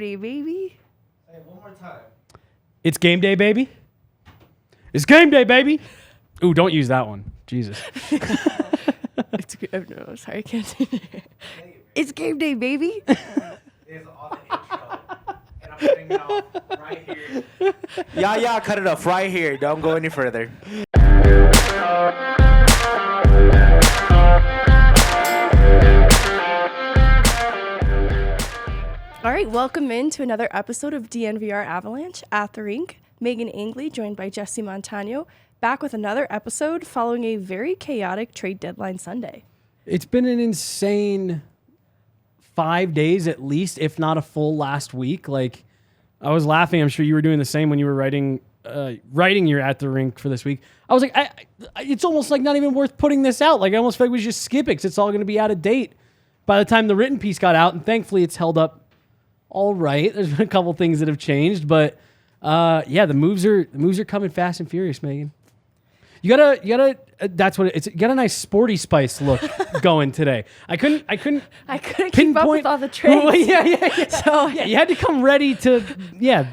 day, baby. Hey, one more time. It's game day, baby. It's game day, baby. Ooh, don't use that one. Jesus. It's good. No, sorry, I can't say it. It's game day, baby. It's on the intro. And I'm putting it off right here. Yeah, cut it off right here. Don't go any further. All right, welcome in to another episode of DNVR Avalanche At the Rink. Meghan Angley, joined by Jesse Montano, back with another episode following a very chaotic trade deadline Sunday. It's been an insane 5 days at least, if not a full last week. Like, I was laughing. I'm sure you were doing the same when you were writing your At the Rink for this week. I was like, it's almost like not even worth putting this out. Like, I almost feel like we should just skip it because it's all going to be out of date by the time the written piece got out. And thankfully, it's held up all right. There's been a couple things that have changed, but yeah, the moves are coming fast and furious, Meghan. You gotta. That's what it's. You got a nice sporty spice look going today. I couldn't keep up with all the trades. Well, yeah. So yeah, you had to come ready to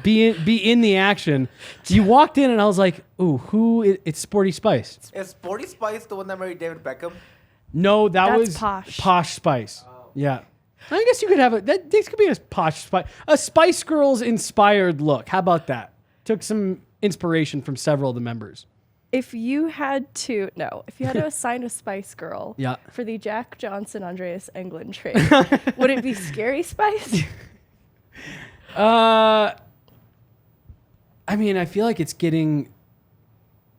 be in the action. You walked in and I was like, ooh, it's Sporty Spice. Is Sporty Spice the one that married David Beckham? No, That's was Posh Spice. Oh. Yeah. I guess you could have this could be a Posh Spice. A Spice Girls inspired look. How about that? Took some inspiration from several of the members. If you had to assign a Spice Girl for the Jack Johnson Andreas Englund trade, would it be Scary Spice? I mean, I feel like it's getting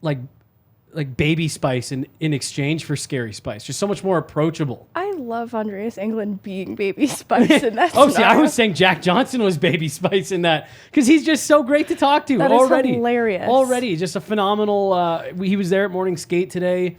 like Baby Spice in exchange for Scary Spice. Just so much more approachable. I love Andreas Englund being Baby Spice in that Oh, see, I was saying Jack Johnson was Baby Spice in that because he's just so great to talk to. That already. is hilarious. Already, just a phenomenal. He was there at morning skate today.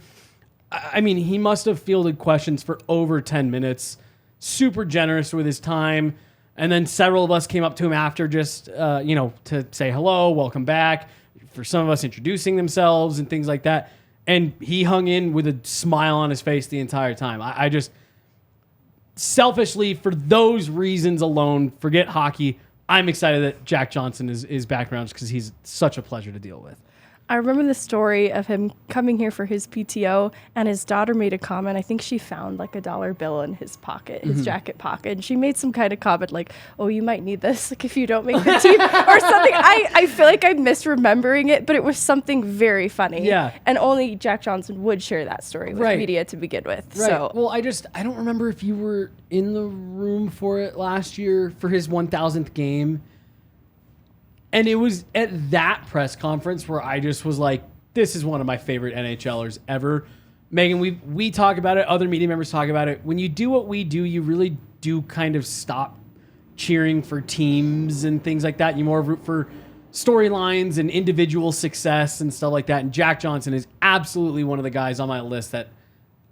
I mean, he must have fielded questions for over 10 minutes. Super generous with his time. And then several of us came up to him after just, to say hello, welcome back. For some of us introducing themselves and things like that. And he hung in with a smile on his face the entire time. I just, selfishly, for those reasons alone, forget hockey, I'm excited that Jack Johnson is back around because he's such a pleasure to deal with. I remember the story of him coming here for his PTO, and his daughter made a comment. I think she found like $1 bill in his pocket, his jacket pocket, and she made some kind of comment like, "Oh, you might need this like if you don't make the team," or something. I feel like I'm misremembering it, but it was something very funny. Yeah. And only Jack Johnson would share that story with media to begin with. Right. So, well, I don't remember if you were in the room for it last year for his 1000th game. And it was at that press conference where I just was like, this is one of my favorite NHLers ever. Meghan, we talk about it. Other media members talk about it. When you do what we do, you really do kind of stop cheering for teams and things like that. You more root for storylines and individual success and stuff like that. And Jack Johnson is absolutely one of the guys on my list that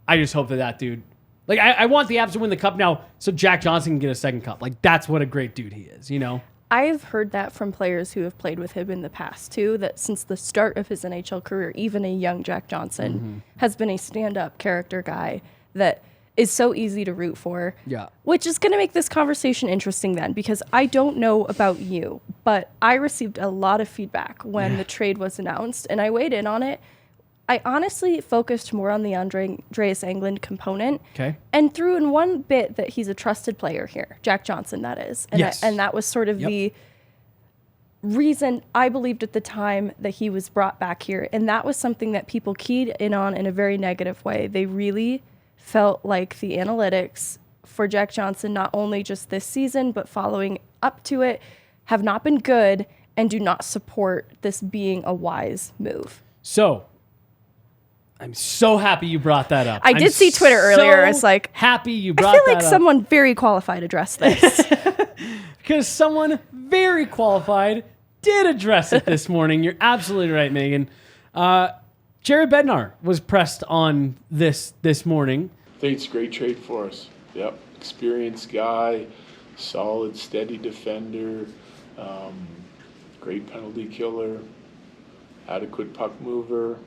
I just hope that dude... Like, I want the Avs to win the cup now so Jack Johnson can get a second cup. Like, that's what a great dude he is, you know? I've heard that from players who have played with him in the past, too, that since the start of his NHL career, even a young Jack Johnson has been a stand-up character guy that is so easy to root for. Yeah. Which is going to make this conversation interesting then, because I don't know about you, but I received a lot of feedback when the trade was announced, and I weighed in on it. I honestly focused more on the Andreas Englund component and threw in one bit that he's a trusted player here, Jack Johnson, that is. And, and that was sort of the reason I believed at the time that he was brought back here. And that was something that people keyed in on in a very negative way. They really felt like the analytics for Jack Johnson, not only just this season, but following up to it, have not been good and do not support this being a wise move. So... I'm so happy you brought that up. I did see Twitter earlier. It's like happy you brought that up. I feel like someone very qualified addressed this. Because someone very qualified did address it this morning. You're absolutely right, Meghan. Jared Bednar was pressed on this morning. I think it's a great trade for us. Yep, experienced guy, solid, steady defender, great penalty killer, adequate puck mover.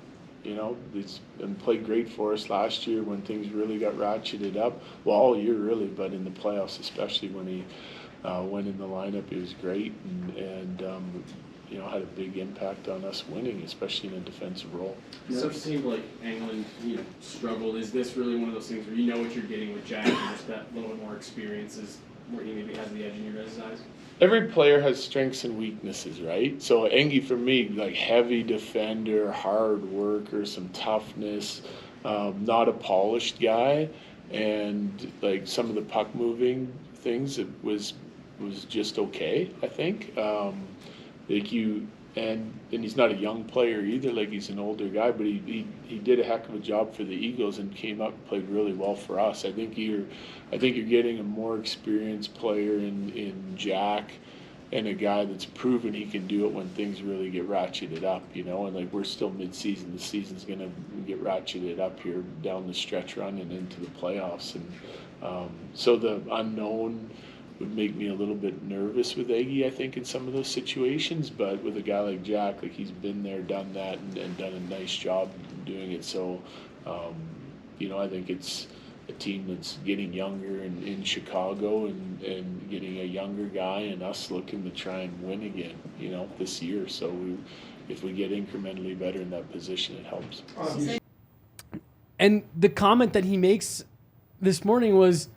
You know, he's played great for us last year when things really got ratcheted up. Well, all year really, but in the playoffs especially when he when in the lineup, he was great and had a big impact on us winning, especially in a defensive role. So it seemed like England, struggled. Is this really one of those things where you know what you're getting with Jack and just that little bit more experience is where he maybe has the edge in your guys' eyes? Every player has strengths and weaknesses, right? So Angie, for me, like heavy defender, hard worker, some toughness, not a polished guy, and like some of the puck moving things, it was just okay, I think. And he's not a young player either, like he's an older guy, but he did a heck of a job for the Eagles and came up and played really well for us. I think you're getting a more experienced player in Jack, and a guy that's proven he can do it when things really get ratcheted up, and like we're still mid-season. The season's gonna get ratcheted up here down the stretch run and into the playoffs, and so the unknown would make me a little bit nervous with Eggie, I think, in some of those situations. But with a guy like Jack, like he's been there, done that, and done a nice job doing it. So, I think it's a team that's getting younger in Chicago and getting a younger guy and us looking to try and win again, this year. So if we get incrementally better in that position, it helps. And the comment that he makes this morning was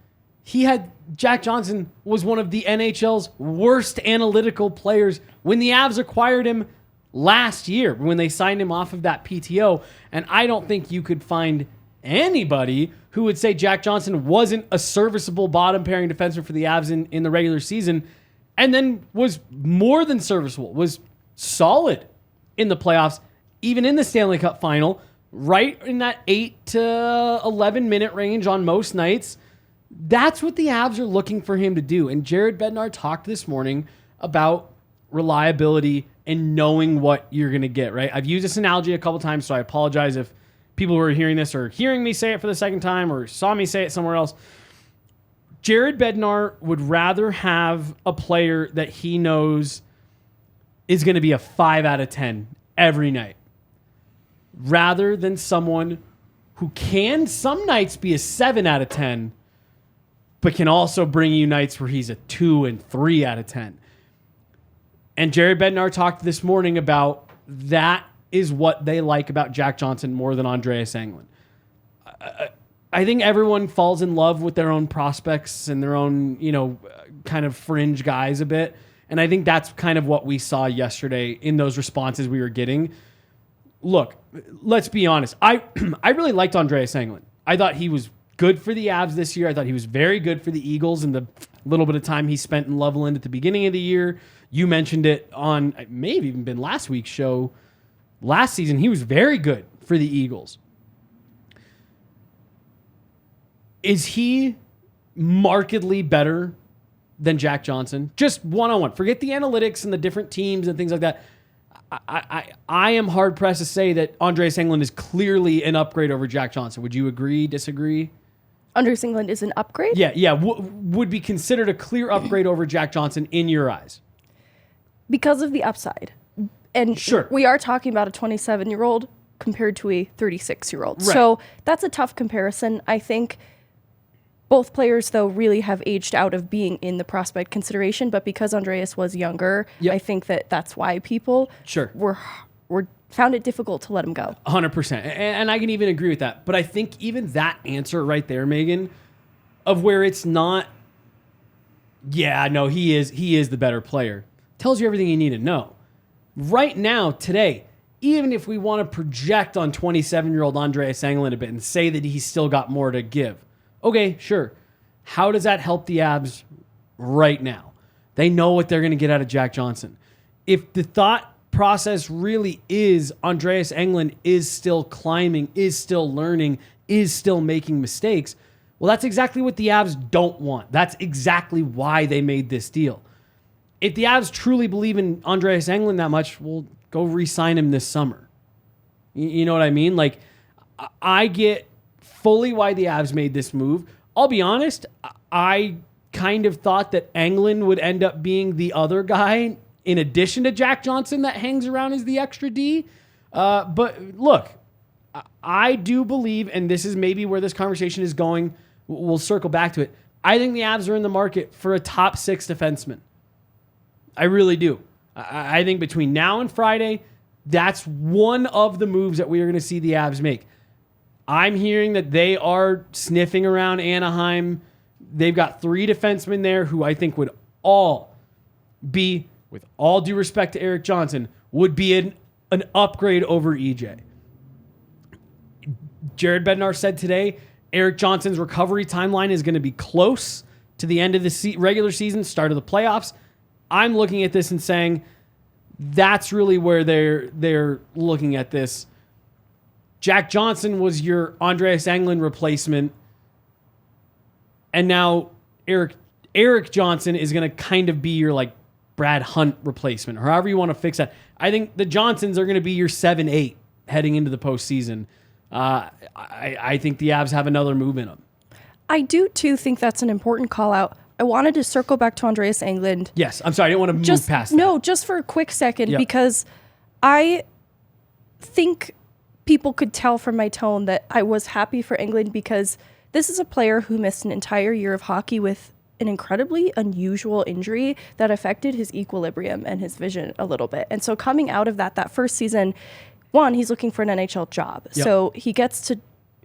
Jack Johnson was one of the NHL's worst analytical players when the Avs acquired him last year, when they signed him off of that PTO. And I don't think you could find anybody who would say Jack Johnson wasn't a serviceable bottom pairing defenseman for the Avs in the regular season, and then was more than serviceable, was solid in the playoffs, even in the Stanley Cup final, right in that 8 to 11 minute range on most nights. That's what the Avs are looking for him to do. And Jared Bednar talked this morning about reliability and knowing what you're going to get, right? I've used this analogy a couple times, so I apologize if people who are hearing this are hearing me say it for the second time or saw me say it somewhere else. Jared Bednar would rather have a player that he knows is going to be a 5 out of 10 every night, rather than someone who can some nights be a 7 out of 10, but can also bring you nights where he's a 2 and 3 out of 10. And Jared Bednar talked this morning about that is what they like about Jack Johnson more than Andreas Anglin. I think everyone falls in love with their own prospects and their own, kind of fringe guys a bit. And I think that's kind of what we saw yesterday in those responses we were getting. Look, let's be honest. I really liked Andreas Anglin. I thought he was good for the Avs this year. I thought he was very good for the Eagles in the little bit of time he spent in Loveland at the beginning of the year. You mentioned it on, it may have even been last week's show. Last season, he was very good for the Eagles. Is he markedly better than Jack Johnson? Just one-on-one. Forget the analytics and the different teams and things like that. I am hard-pressed to say that Andreas Englund is clearly an upgrade over Jack Johnson. Would you agree, disagree? Andreas Englund is an upgrade? Yeah. Would be considered a clear upgrade over Jack Johnson in your eyes? Because of the upside. And sure, we are talking about a 27-year-old compared to a 36-year-old. Right. So that's a tough comparison. I think both players, though, really have aged out of being in the prospect consideration. But because Andreas was younger, yep, I think that's why people were found it difficult to let him go. 100%. And I can even agree with that. But I think even that answer right there, Megan, of where it's not, he is the better player, tells you everything you need to know. Right now, today, even if we want to project on 27-year-old Andreas Englund a bit and say that he's still got more to give, okay, sure. How does that help the Avs right now? They know what they're going to get out of Jack Johnson. If the thought process really is Andreas Englund is still climbing, is still learning, is still making mistakes, well, that's exactly what the Avs don't want. That's exactly why they made this deal. If the Avs truly believe in Andreas Englund that much, well, go re-sign him this summer. You know what I mean? Like, I get fully why the Avs made this move. I'll be honest, I kind of thought that Englund would end up being the other guy in addition to Jack Johnson that hangs around as the extra D. But look, I do believe, and this is maybe where this conversation is going, we'll circle back to it, I think the Avs are in the market for a top 6 defenseman. I really do. I think between now and Friday, that's one of the moves that we are going to see the Avs make. I'm hearing that they are sniffing around Anaheim. They've got 3 defensemen there who I think would all be, with all due respect to Erik Johnson, would be an upgrade over EJ. Jared Bednar said today, Erik Johnson's recovery timeline is going to be close to the end of the regular season, start of the playoffs. I'm looking at this and saying that's really where they're looking at this. Jack Johnson was your Andreas Englund replacement, and now Erik Johnson is going to kind of be your like Brad Hunt replacement, or however you want to fix that. I think the Johnsons are going to be your 7-8 heading into the postseason. I think the Avs have another move in them. I do too think that's an important call out. I wanted to circle back to Andreas Englund. Yes, I'm sorry, I didn't want to move past that. No, just for a quick second, because I think people could tell from my tone that I was happy for Englund, because this is a player who missed an entire year of hockey with an incredibly unusual injury that affected his equilibrium and his vision a little bit. And so coming out of that first season, one, he's looking for an NHL job. Yep. So he gets to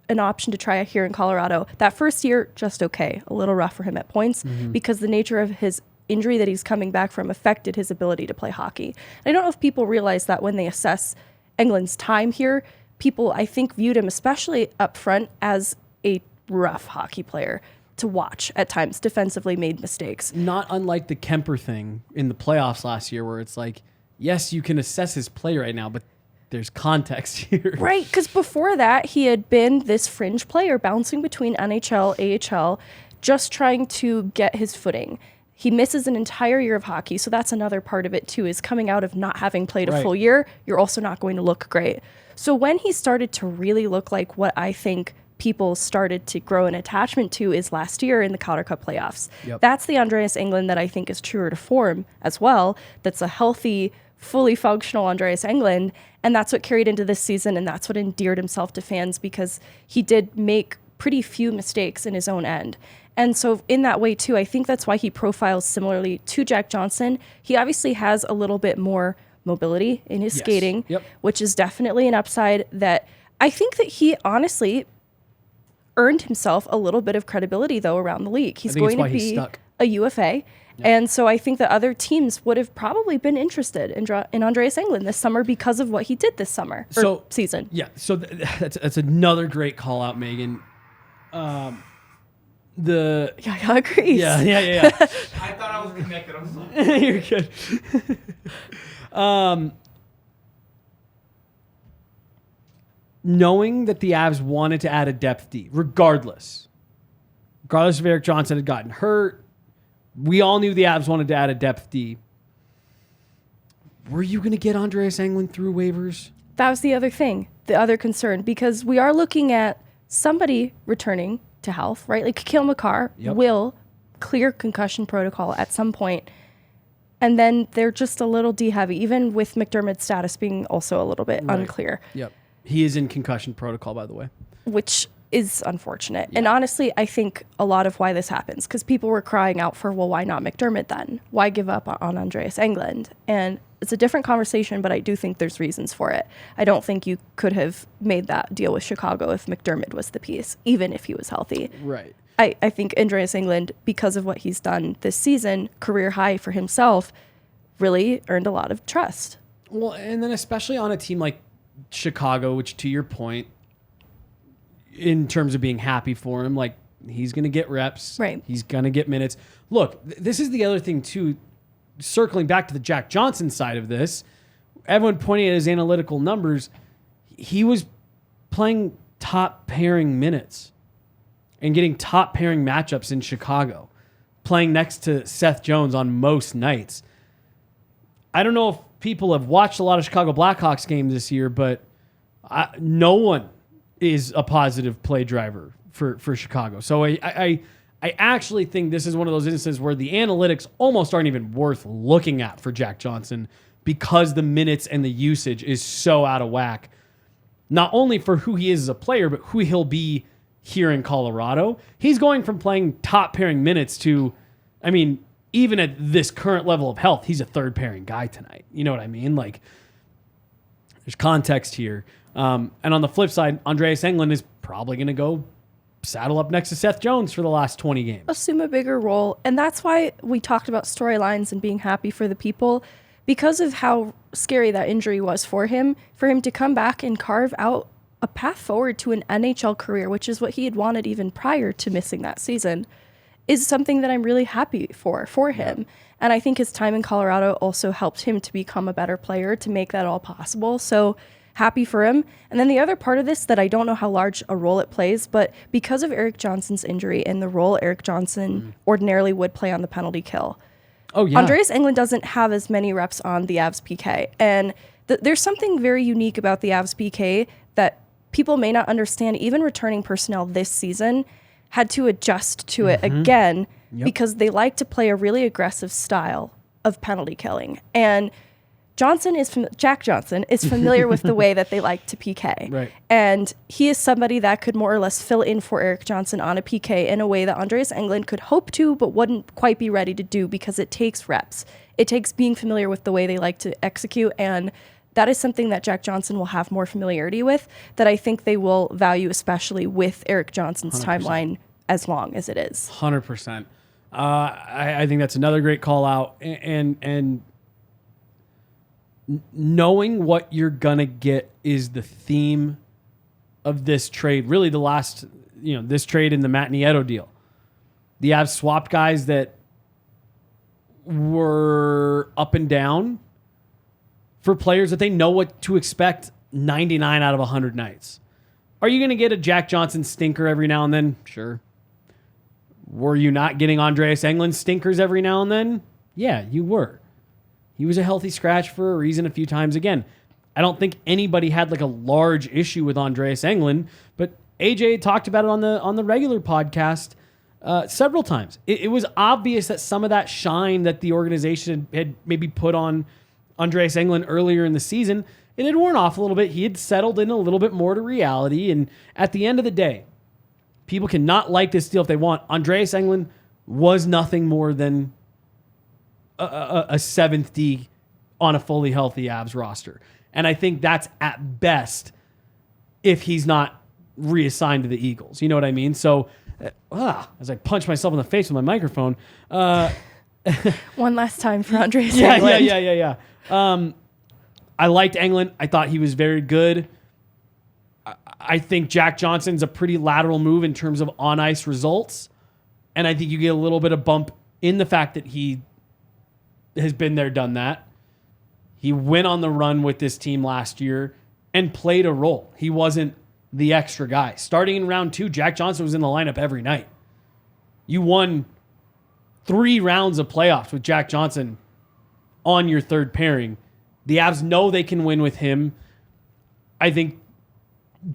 an option to try here in Colorado. That first year, just okay. A little rough for him at points because the nature of his injury that he's coming back from affected his ability to play hockey. And I don't know if people realize that when they assess Englund's time here, people, I think, viewed him, especially up front, as a rough hockey player to watch at times, defensively made mistakes. Not unlike the Kemper thing in the playoffs last year, where it's like, yes, you can assess his play right now, but there's context here. Right, because before that, he had been this fringe player bouncing between NHL, AHL, just trying to get his footing. He misses an entire year of hockey, so that's another part of it too, is coming out of not having played a full year, you're also not going to look great. So when he started to really look like what I think people started to grow an attachment to is last year in the Calder Cup playoffs. Yep. That's the Andreas Englund that I think is truer to form as well. That's a healthy, fully functional Andreas Englund, and that's what carried into this season, and that's what endeared himself to fans, because he did make pretty few mistakes in his own end. And so in that way too, I think that's why he profiles similarly to Jack Johnson. He obviously has a little bit more mobility in his skating, which is definitely an upside that I think that he honestly earned himself a little bit of credibility though around the league. He's going to be a UFA. And so I think that other teams would have probably been interested in Andreas Englund this summer because of what he did this summer or season. Yeah, so that's another great call out, Megan. I agree. Yeah. I thought I was connected. I'm sorry. You're good. Knowing that the Avs wanted to add a depth D, regardless of Erik Johnson had gotten hurt, we all knew the Avs wanted to add a depth D. Were you going to get Andreas Englund through waivers? That was the other thing, the other concern, because we are looking at somebody returning to health, right? Like Kyle McCarr will clear concussion protocol at some point, and then they're just a little D heavy, even with McDermott's status being also a little bit unclear. Yep. He is in concussion protocol, by the way. Which is unfortunate. Yeah. And honestly, I think a lot of why this happens, because people were crying out for, well, why not McDermott then? Why give up on Andreas Englund? And it's a different conversation, but I do think there's reasons for it. I don't think you could have made that deal with Chicago if McDermott was the piece, even if he was healthy. Right. I think Andreas Englund, because of what he's done this season, career high for himself, really earned a lot of trust. Well, and then especially on a team like Chicago, which to your point, in terms of being happy for him, like he's going to get reps. Right. He's going to get minutes. Look, this is the other thing too, circling back to the Jack Johnson side of this, everyone pointing at his analytical numbers, he was playing top pairing minutes and getting top pairing matchups in Chicago, playing next to Seth Jones on most nights. I don't know if people have watched a lot of Chicago Blackhawks games this year, but no one is a positive play driver for Chicago. So I actually think this is one of those instances where the analytics almost aren't even worth looking at for Jack Johnson, because the minutes and the usage is so out of whack, not only for who he is as a player, but who he'll be here in Colorado. He's going from playing top pairing minutes to, I mean, even at this current level of health, he's a third pairing guy tonight. You know what I mean? Like, there's context here. And on the flip side, Andreas Englund is probably going to go saddle up next to Seth Jones for the last 20 games. Assume a bigger role. And that's why we talked about storylines and being happy for the people, because of how scary that injury was for him to come back and carve out a path forward to an NHL career, which is what he had wanted even prior to missing that season, is something that I'm really happy for him. And I think his time in Colorado also helped him to become a better player, to make that all possible. So happy for him. And then the other part of this that I don't know how large a role it plays, but because of Erik Johnson's injury and the role Erik Johnson ordinarily would play on the penalty kill, Andreas Englund doesn't have as many reps on the Avs PK. And there's something very unique about the Avs PK that people may not understand. Even returning personnel this season had to adjust to it again because they like to play a really aggressive style of penalty killing. And Jack Johnson is familiar with the way that they like to PK. Right. And he is somebody that could more or less fill in for Erik Johnson on a PK in a way that Andreas Englund could hope to, but wouldn't quite be ready to do because it takes reps. It takes being familiar with the way they like to execute, and that is something that Jack Johnson will have more familiarity with, that I think they will value, especially with Erik Johnson's 100%. Timeline as long as it is. 100%. I think that's another great call out. And knowing what you're going to get is the theme of this trade. Really the last, this trade in the Matt Nieto deal. The Avs swapped guys that were up and down for players that they know what to expect 99 out of 100 nights. Are you going to get a Jack Johnson stinker every now and then? Sure. Were you not getting Andreas Englund stinkers every now and then? Yeah, you were. He was a healthy scratch for a reason a few times. Again, I don't think anybody had like a large issue with Andreas Englund, but AJ talked about it on the regular podcast several times. It was obvious that some of that shine that the organization had maybe put on Andreas Englund earlier in the season, it had worn off a little bit. He had settled in a little bit more to reality, and at the end of the day, people can not like this deal if they want. Andreas Englund was nothing more than a seventh D on a fully healthy Avs roster. And I think that's at best if he's not reassigned to the Eagles. You know what I mean? So as I punch myself in the face with my microphone. One last time for Andreas Englund. Yeah. I liked Englund. I thought he was very good. I think Jack Johnson's a pretty lateral move in terms of on-ice results. And I think you get a little bit of bump in the fact that he has been there, done that. He went on the run with this team last year and played a role. He wasn't the extra guy. Starting in round 2, Jack Johnson was in the lineup every night. You won 3 rounds of playoffs with Jack Johnson on your third pairing. The Avs know they can win with him. I think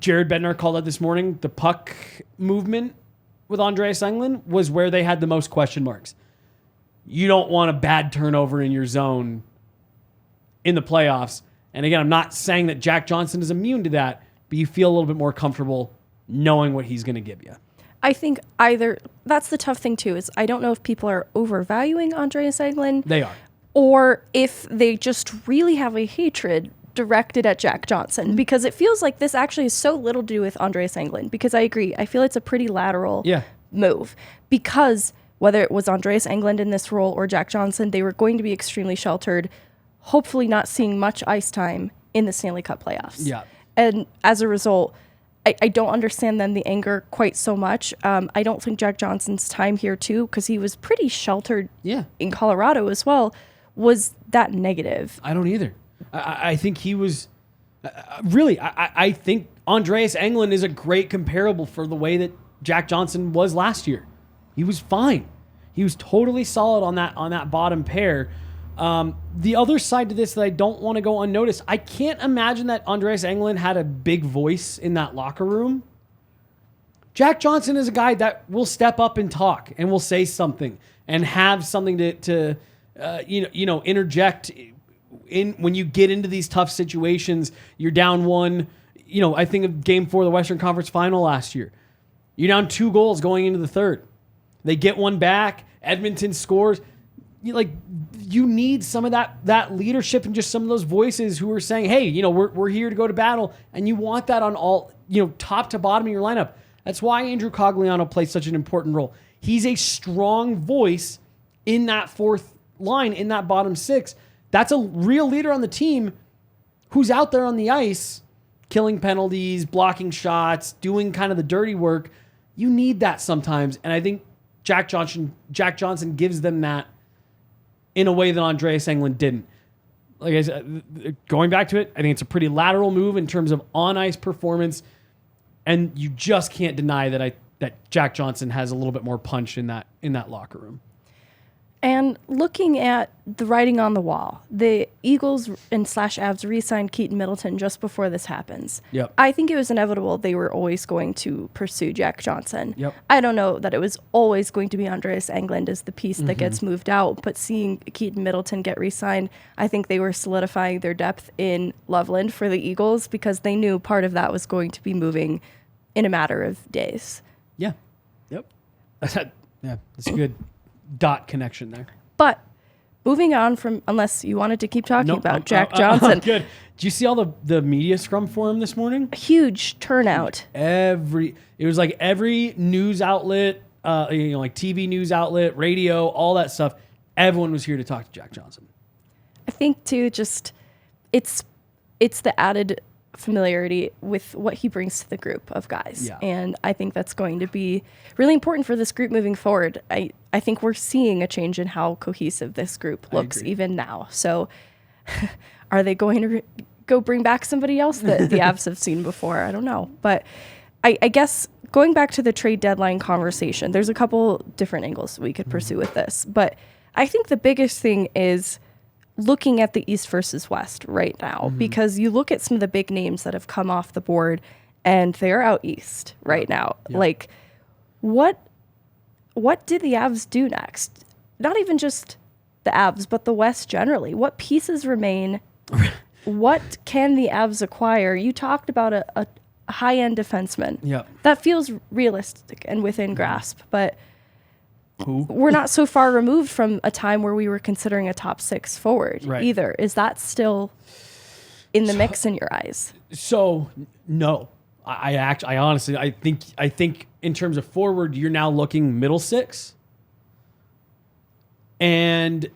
Jared Bednar called it this morning. The puck movement with Andreas Englund was where they had the most question marks. You don't want a bad turnover in your zone in the playoffs. And again, I'm not saying that Jack Johnson is immune to that, but you feel a little bit more comfortable knowing what he's going to give you. I think that's the tough thing too, is I don't know if people are overvaluing Andreas Englund. They are. Or if they just really have a hatred directed at Jack Johnson, because it feels like this actually has so little to do with Andreas Englund, because I agree. I feel it's a pretty lateral move, because whether it was Andreas Englund in this role or Jack Johnson, they were going to be extremely sheltered, hopefully not seeing much ice time in the Stanley Cup playoffs. Yeah. And as a result, I don't understand then the anger quite so much. I don't think Jack Johnson's time here too, because he was pretty sheltered in Colorado as well, was that negative. I don't either. I think he was really, I think Andreas Englund is a great comparable for the way that Jack Johnson was last year. He was fine. He was totally solid on that bottom pair. The other side to this that I don't want to go unnoticed, I can't imagine that Andreas Englund had a big voice in that locker room. Jack Johnson is a guy that will step up and talk and will say something and have something to interject in when you get into these tough situations. You're down 1. I think of Game 4 of the Western Conference Final last year. You're down 2 goals going into the third. They get one back. Edmonton scores. You need some of that leadership and just some of those voices who are saying, hey, we're here to go to battle. And you want that on all, top to bottom of your lineup. That's why Andrew Cogliano plays such an important role. He's a strong voice in that fourth line, in that bottom 6. That's a real leader on the team who's out there on the ice, killing penalties, blocking shots, doing kind of the dirty work. You need that sometimes. And I think Jack Johnson gives them that in a way that Andreas Englund didn't. Like I said, going back to it, I think it's a pretty lateral move in terms of on-ice performance, and you just can't deny that Jack Johnson has a little bit more punch in that locker room. And looking at the writing on the wall, the Eagles and /Avs re-signed Keaton Middleton just before this happens. Yep. I think it was inevitable they were always going to pursue Jack Johnson. Yep. I don't know that it was always going to be Andreas Englund as the piece that gets moved out, but seeing Keaton Middleton get re-signed, I think they were solidifying their depth in Loveland for the Eagles because they knew part of that was going to be moving in a matter of days. Yeah. Yep. Yeah, that's a good dot connection there. But moving on from, unless you wanted to keep talking about Jack Johnson. Good. Did you see all the media scrum for him this morning? A huge turnout. It was like every news outlet, like TV news outlet, radio, all that stuff. Everyone was here to talk to Jack Johnson. I think too, just it's the added familiarity with what he brings to the group of guys. Yeah. And I think that's going to be really important for this group moving forward. I think we're seeing a change in how cohesive this group looks even now. So are they going to go bring back somebody else that the Avs have seen before? I don't know. But I guess going back to the trade deadline conversation, there's a couple different angles we could pursue with this. But I think the biggest thing is looking at the East versus West right now, because you look at some of the big names that have come off the board and they're out East right now. Yeah. Like, what did the Avs do next? Not even just the Avs, but the West generally. What pieces remain? What can the Avs acquire? You talked about a high-end defenseman. Yeah. That feels realistic and within grasp, but Who? we're not so far removed from a time where we were considering a top 6 forward either. Is that still in the mix in your eyes? So no, I honestly, I think in terms of forward, you're now looking middle 6. And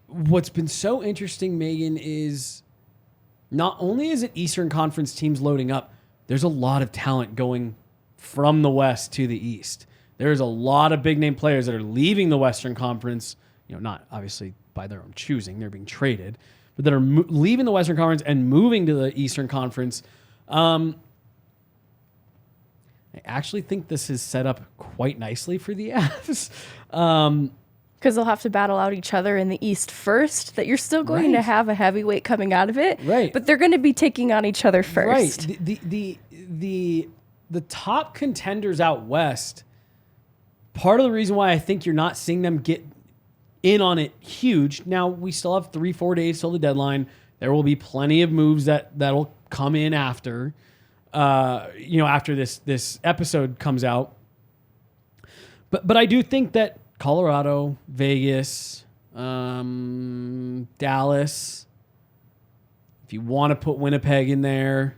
what's been so interesting, Megan, is not only is it Eastern Conference teams loading up, there's a lot of talent going from the West to the East. There's a lot of big name players that are leaving the Western Conference, not obviously by their own choosing, they're being traded, but that are leaving the Western Conference and moving to the Eastern Conference. I actually think this is set up quite nicely for the Avs. Because they'll have to battle out each other in the East first, that you're still going to have a heavyweight coming out of it. Right. But they're going to be taking on each other first. Right. The top contenders out West, part of the reason why I think you're not seeing them get in on it huge. Now, we still have 3-4 days till the deadline. There will be plenty of moves that'll come in after, after this episode comes out. But I do think that Colorado, Vegas, Dallas, if you want to put Winnipeg in there,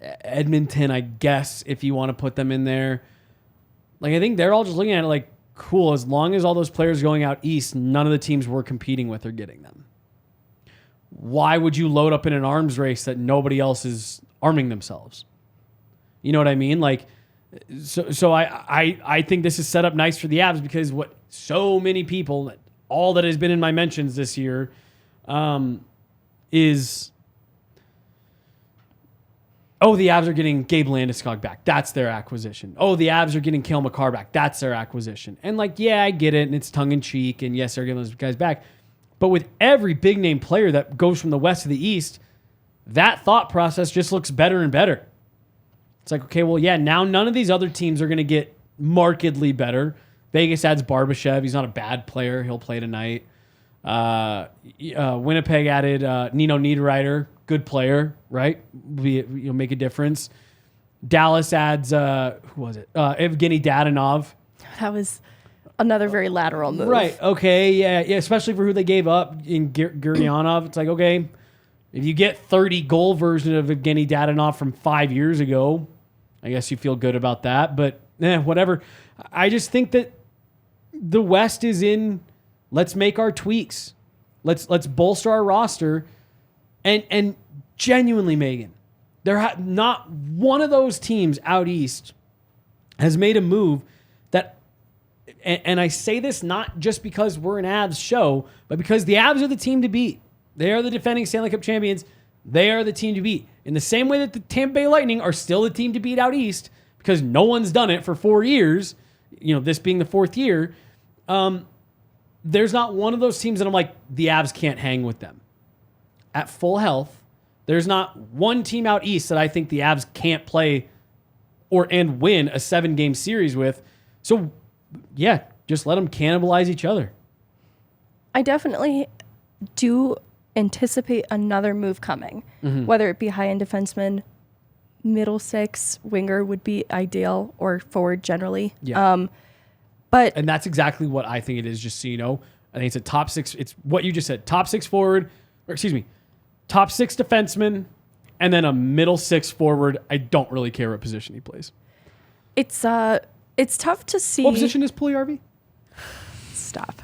Edmonton, I guess, if you want to put them in there. Like, I think they're all just looking at it like, cool, as long as all those players going out East, none of the teams we're competing with are getting them. Why would you load up in an arms race that nobody else is arming themselves? You know what I mean? Like, so I think this is set up nice for the Avs because what so many people, all that has been in my mentions this year, is, oh, the Avs are getting Gabe Landeskog back. That's their acquisition. Oh, the Avs are getting Cale Makar back. That's their acquisition. And like, yeah, I get it, and it's tongue-in-cheek, and yes, they're getting those guys back. But with every big-name player that goes from the West to the East, that thought process just looks better and better. It's like, okay, well, yeah, now none of these other teams are going to get markedly better. Vegas adds Barbashev. He's not a bad player. He'll play tonight. Winnipeg added Nino Niederreiter. Good player, right? You'll make a difference. Dallas adds, who was it? Evgeny Dadonov. That was another very lateral move. Right. Okay. Yeah. Especially for who they gave up in Gurionov. It's like, okay, if you get 30 goal version of Evgeny Dadonov from 5 years ago, I guess you feel good about that. But whatever. I just think that the West is in. Let's make our tweaks. Let's bolster our roster, and genuinely, Meghan, not one of those teams out east has made a move that. And I say this not just because we're an Avs show, but because the Avs are the team to beat. They are the defending Stanley Cup champions. They are the team to beat. In the same way that the Tampa Bay Lightning are still the team to beat out east because no one's done it for 4 years, this being the 4th year, there's not one of those teams that I'm like, the Avs can't hang with them. At full health, there's not one team out east that I think the Avs can't play and win a 7-game series with. So, yeah, just let them cannibalize each other. I definitely do anticipate another move coming, whether it be high-end defenseman, middle six, winger would be ideal, or forward generally. Yeah. And that's exactly what I think it is, just so you know. I think it's a top 6. It's what you just said. Top 6 forward, top 6 defenseman, and then a middle 6 forward. I don't really care what position he plays. It's tough to see. What position is Puljujärvi? Stop.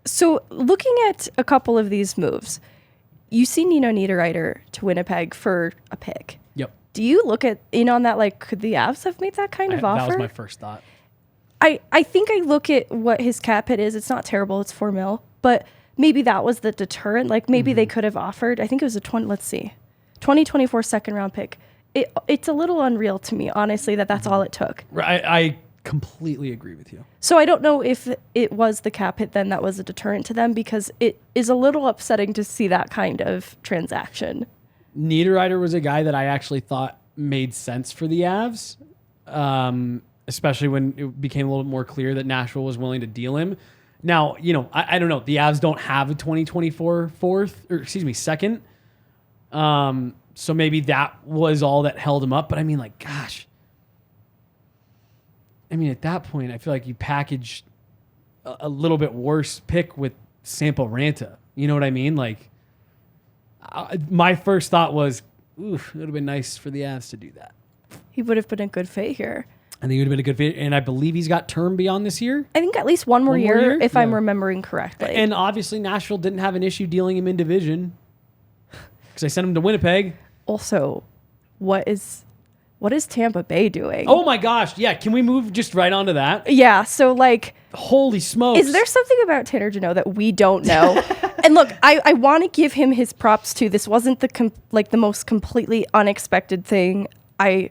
So looking at a couple of these moves, you see Nino Niederreiter to Winnipeg for a pick. Yep. Do you look at on that, like, could the Avs have made that kind of offer? That was my first thought. I think I look at what his cap hit is. It's not terrible. It's $4 million, but maybe that was the deterrent. Like, maybe they could have offered, I think it was a 2024 second round pick. It's a little unreal to me, honestly, that's all it took. I completely agree with you. So I don't know if it was the cap hit then that was a deterrent to them, because it is a little upsetting to see that kind of transaction. Niederreiter was a guy that I actually thought made sense for the Avs, especially when it became a little more clear that Nashville was willing to deal him. Now, I don't know. The Avs don't have a 2024 second. So maybe that was all that held him up. But I mean, like, gosh. I mean, at that point, I feel like you packaged a little bit worse pick with Sampo Ranta. You know what I mean? Like, my first thought was, ooh, it would have been nice for the Avs to do that. He would have been a good fit here. I think it would have been a good fit. And I believe he's got term beyond this year. I think at least one more year, if I'm remembering correctly. And obviously, Nashville didn't have an issue dealing him in division because I sent him to Winnipeg. Also, what is Tampa Bay doing? Oh my gosh. Yeah. Can we move just right onto that? Yeah. So, like, holy smokes. Is there something about Tanner Jeannot that we don't know? And look, I want to give him his props too. This wasn't the most completely unexpected thing I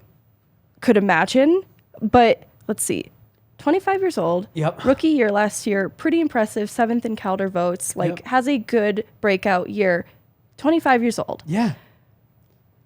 could imagine. But let's see. 25 years old. Yep. Rookie year last year. Pretty impressive. 7th in Calder votes. Has a good breakout year. 25 years old. Yeah.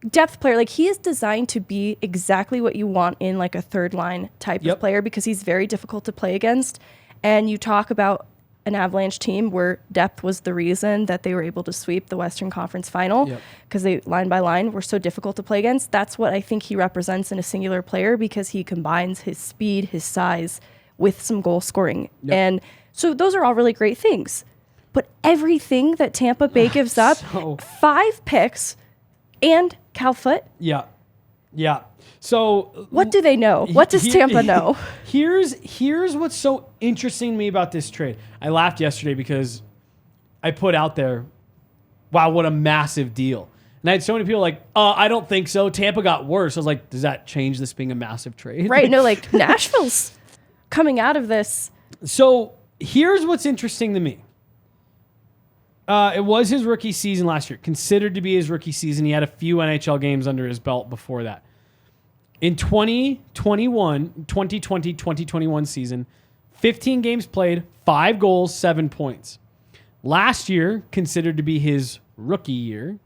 Depth player, like, he is designed to be exactly what you want in, like, a third line type of player, because he's very difficult to play against. And you talk about an Avalanche team where depth was the reason that they were able to sweep the Western Conference Final, because they, line by line, were so difficult to play against. That's what I think he represents in a singular player, because he combines his speed, his size with some goal scoring. And so those are all really great things. But everything that Tampa Bay gives up, 5 picks and Cal Foote. Yeah. So what do they know? What does Tampa know? Here's what's so interesting to me about this trade. I laughed yesterday because I put out there, wow, what a massive deal. And I had so many people like, I don't think so. Tampa got worse. I was like, does that change this being a massive trade? Right. No, like, Nashville's coming out of this. So here's what's interesting to me. It was his rookie season last year, considered to be his rookie season. He had a few NHL games under his belt before that. In 2020-2021 season, 15 games played, 5 goals, 7 points. Last year, considered to be his rookie year,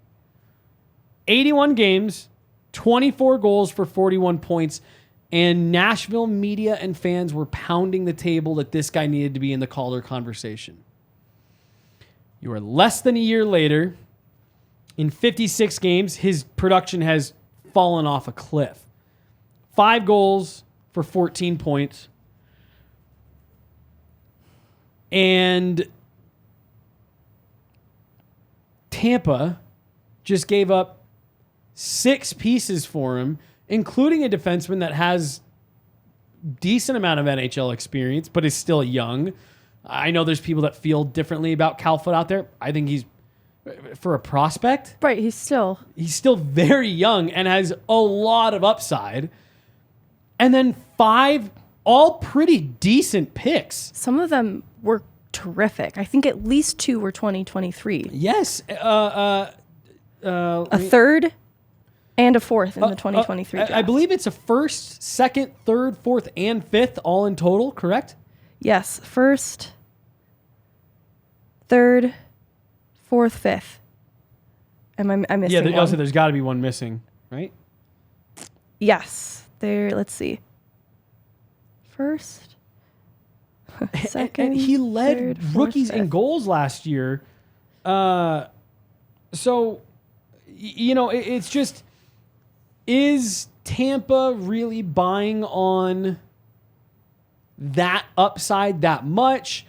81 games, 24 goals for 41 points, and Nashville media and fans were pounding the table that this guy needed to be in the Calder conversation. You are less than a year later, In 56 games, his production has fallen off a cliff. 5 goals for 14 points. And Tampa just gave up 6 pieces for him, including a defenseman that has decent amount of NHL experience, but is still young. I know there's people that feel differently about Calfoot out there. I think he's, for a prospect, Right, he's still very young and has a lot of upside. And then 5 all pretty decent picks. some of them were terrific. I think at least 2 were 2023. Yes. A third and a fourth in the 2023 draft. I believe it's a first, second, third, fourth, and fifth all in total, correct? Yes, first, third, fourth, fifth. I'm missing Yeah, one. also there's got to be one missing, right? Yes. There, let's see. First, second, And he led third, fourth, rookies in fifth. goals last year. So, it's just, is Tampa really buying on that upside that much?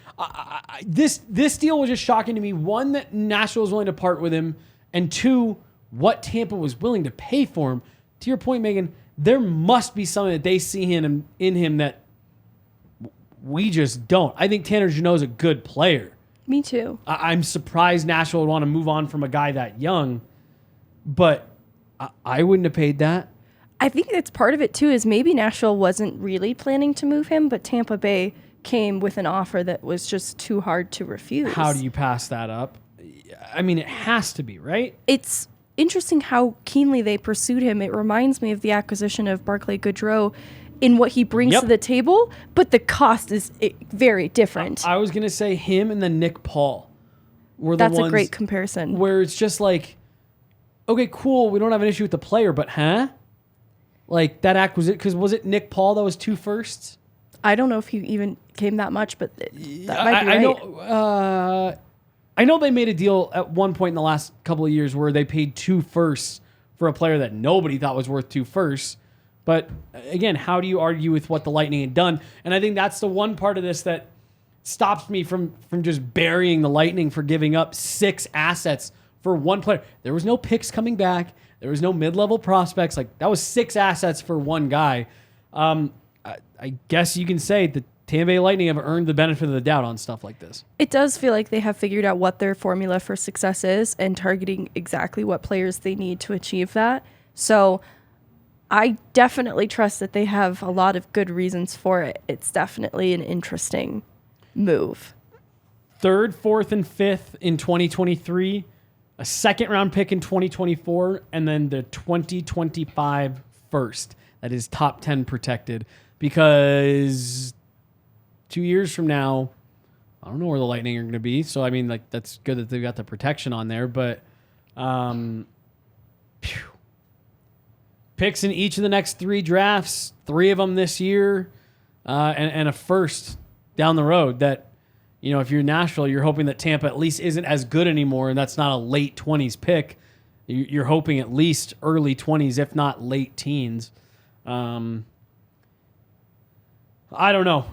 This deal was just shocking to me. One, that Nashville was willing to part with him, and 2, what Tampa was willing to pay for him. To your point, Megan, there must be something that they see in him that we just don't. I think Tanner Jeannot's a good player. Me too. I'm surprised Nashville would want to move on from a guy that young, but I wouldn't have paid that. I think that's part of it too, is maybe Nashville wasn't really planning to move him, but Tampa Bay came with an offer that was just too hard to refuse. How do you pass that up? I mean, it has to be, right? It's interesting how keenly they pursued him. It reminds me of the acquisition of Barclay Goodrow in what he brings Yep. to the table, but the cost is very different. I was going to say him and then Nick Paul were the That's ones a great comparison. where it's just like, okay, cool, we don't have an issue with the player, but like that acquisition, because was it Nick Paul that was 2 firsts? I don't know if he even came that much, but that might be right. I know they made a deal at one point in the last couple of years where they paid 2 firsts for a player that nobody thought was worth 2 firsts. But again, how do you argue with what the Lightning had done? And I think that's the one part of this that stops me from just burying the Lightning for giving up 6 assets for one player. There was no picks coming back. There was no mid-level prospects. Like, that was 6 assets for one guy. I guess you can say the Tampa Bay Lightning have earned the benefit of the doubt on stuff like this. It does feel like they have figured out what their formula for success is and targeting exactly what players they need to achieve that. So I definitely trust that they have a lot of good reasons for it. It's definitely an interesting move. 3rd, 4th, and 5th in 2023, a 2nd-round pick in 2024, and then the 2025 first. That is top 10 protected, because 2 years from now, I don't know where the Lightning are going to be. So, I mean, like, that's good that they've got the protection on there, but picks in each of the next 3 drafts, 3 of them this year, and a first down the road that, if you're Nashville, you're hoping that Tampa at least isn't as good anymore, and that's not a late 20s pick. You're hoping at least early 20s, if not late teens. I don't know.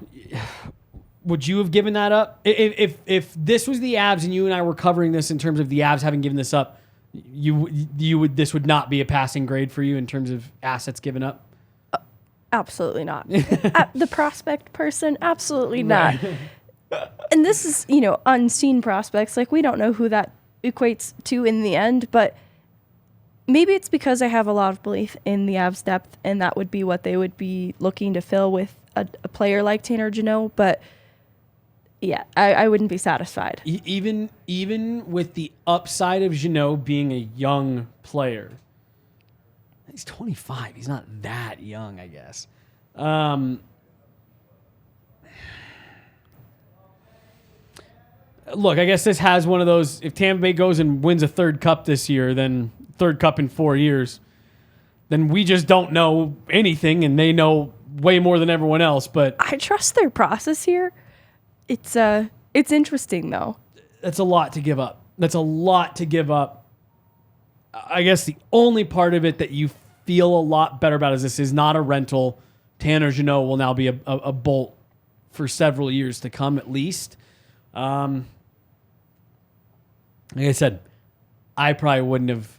Would you have given that up? If this was the Avs and you and I were covering this in terms of the Avs having given this up, this would not be a passing grade for you in terms of assets given up? Absolutely not. The prospect person, absolutely not. And this is, unseen prospects. Like, we don't know who that equates to in the end, but maybe it's because I have a lot of belief in the Avs depth, and that would be what they would be looking to fill with a player like Tanner Jeannot. But yeah, I wouldn't be satisfied. Even with the upside of Jeannot being a young player. He's 25. He's not that young, I guess. Look, I guess this has one of those, if Tampa Bay goes and wins a 3rd cup this year, then 3rd cup in 4 years, then we just don't know anything, and they know way more than everyone else. But I trust their process here. It's interesting, though. that's a lot to give up. That's a lot to give up I guess the only part of it that you feel a lot better about is this is not a rental. Tanner Jeannot will now be a Bolt for several years to come, at least. Like I said, I probably wouldn't have.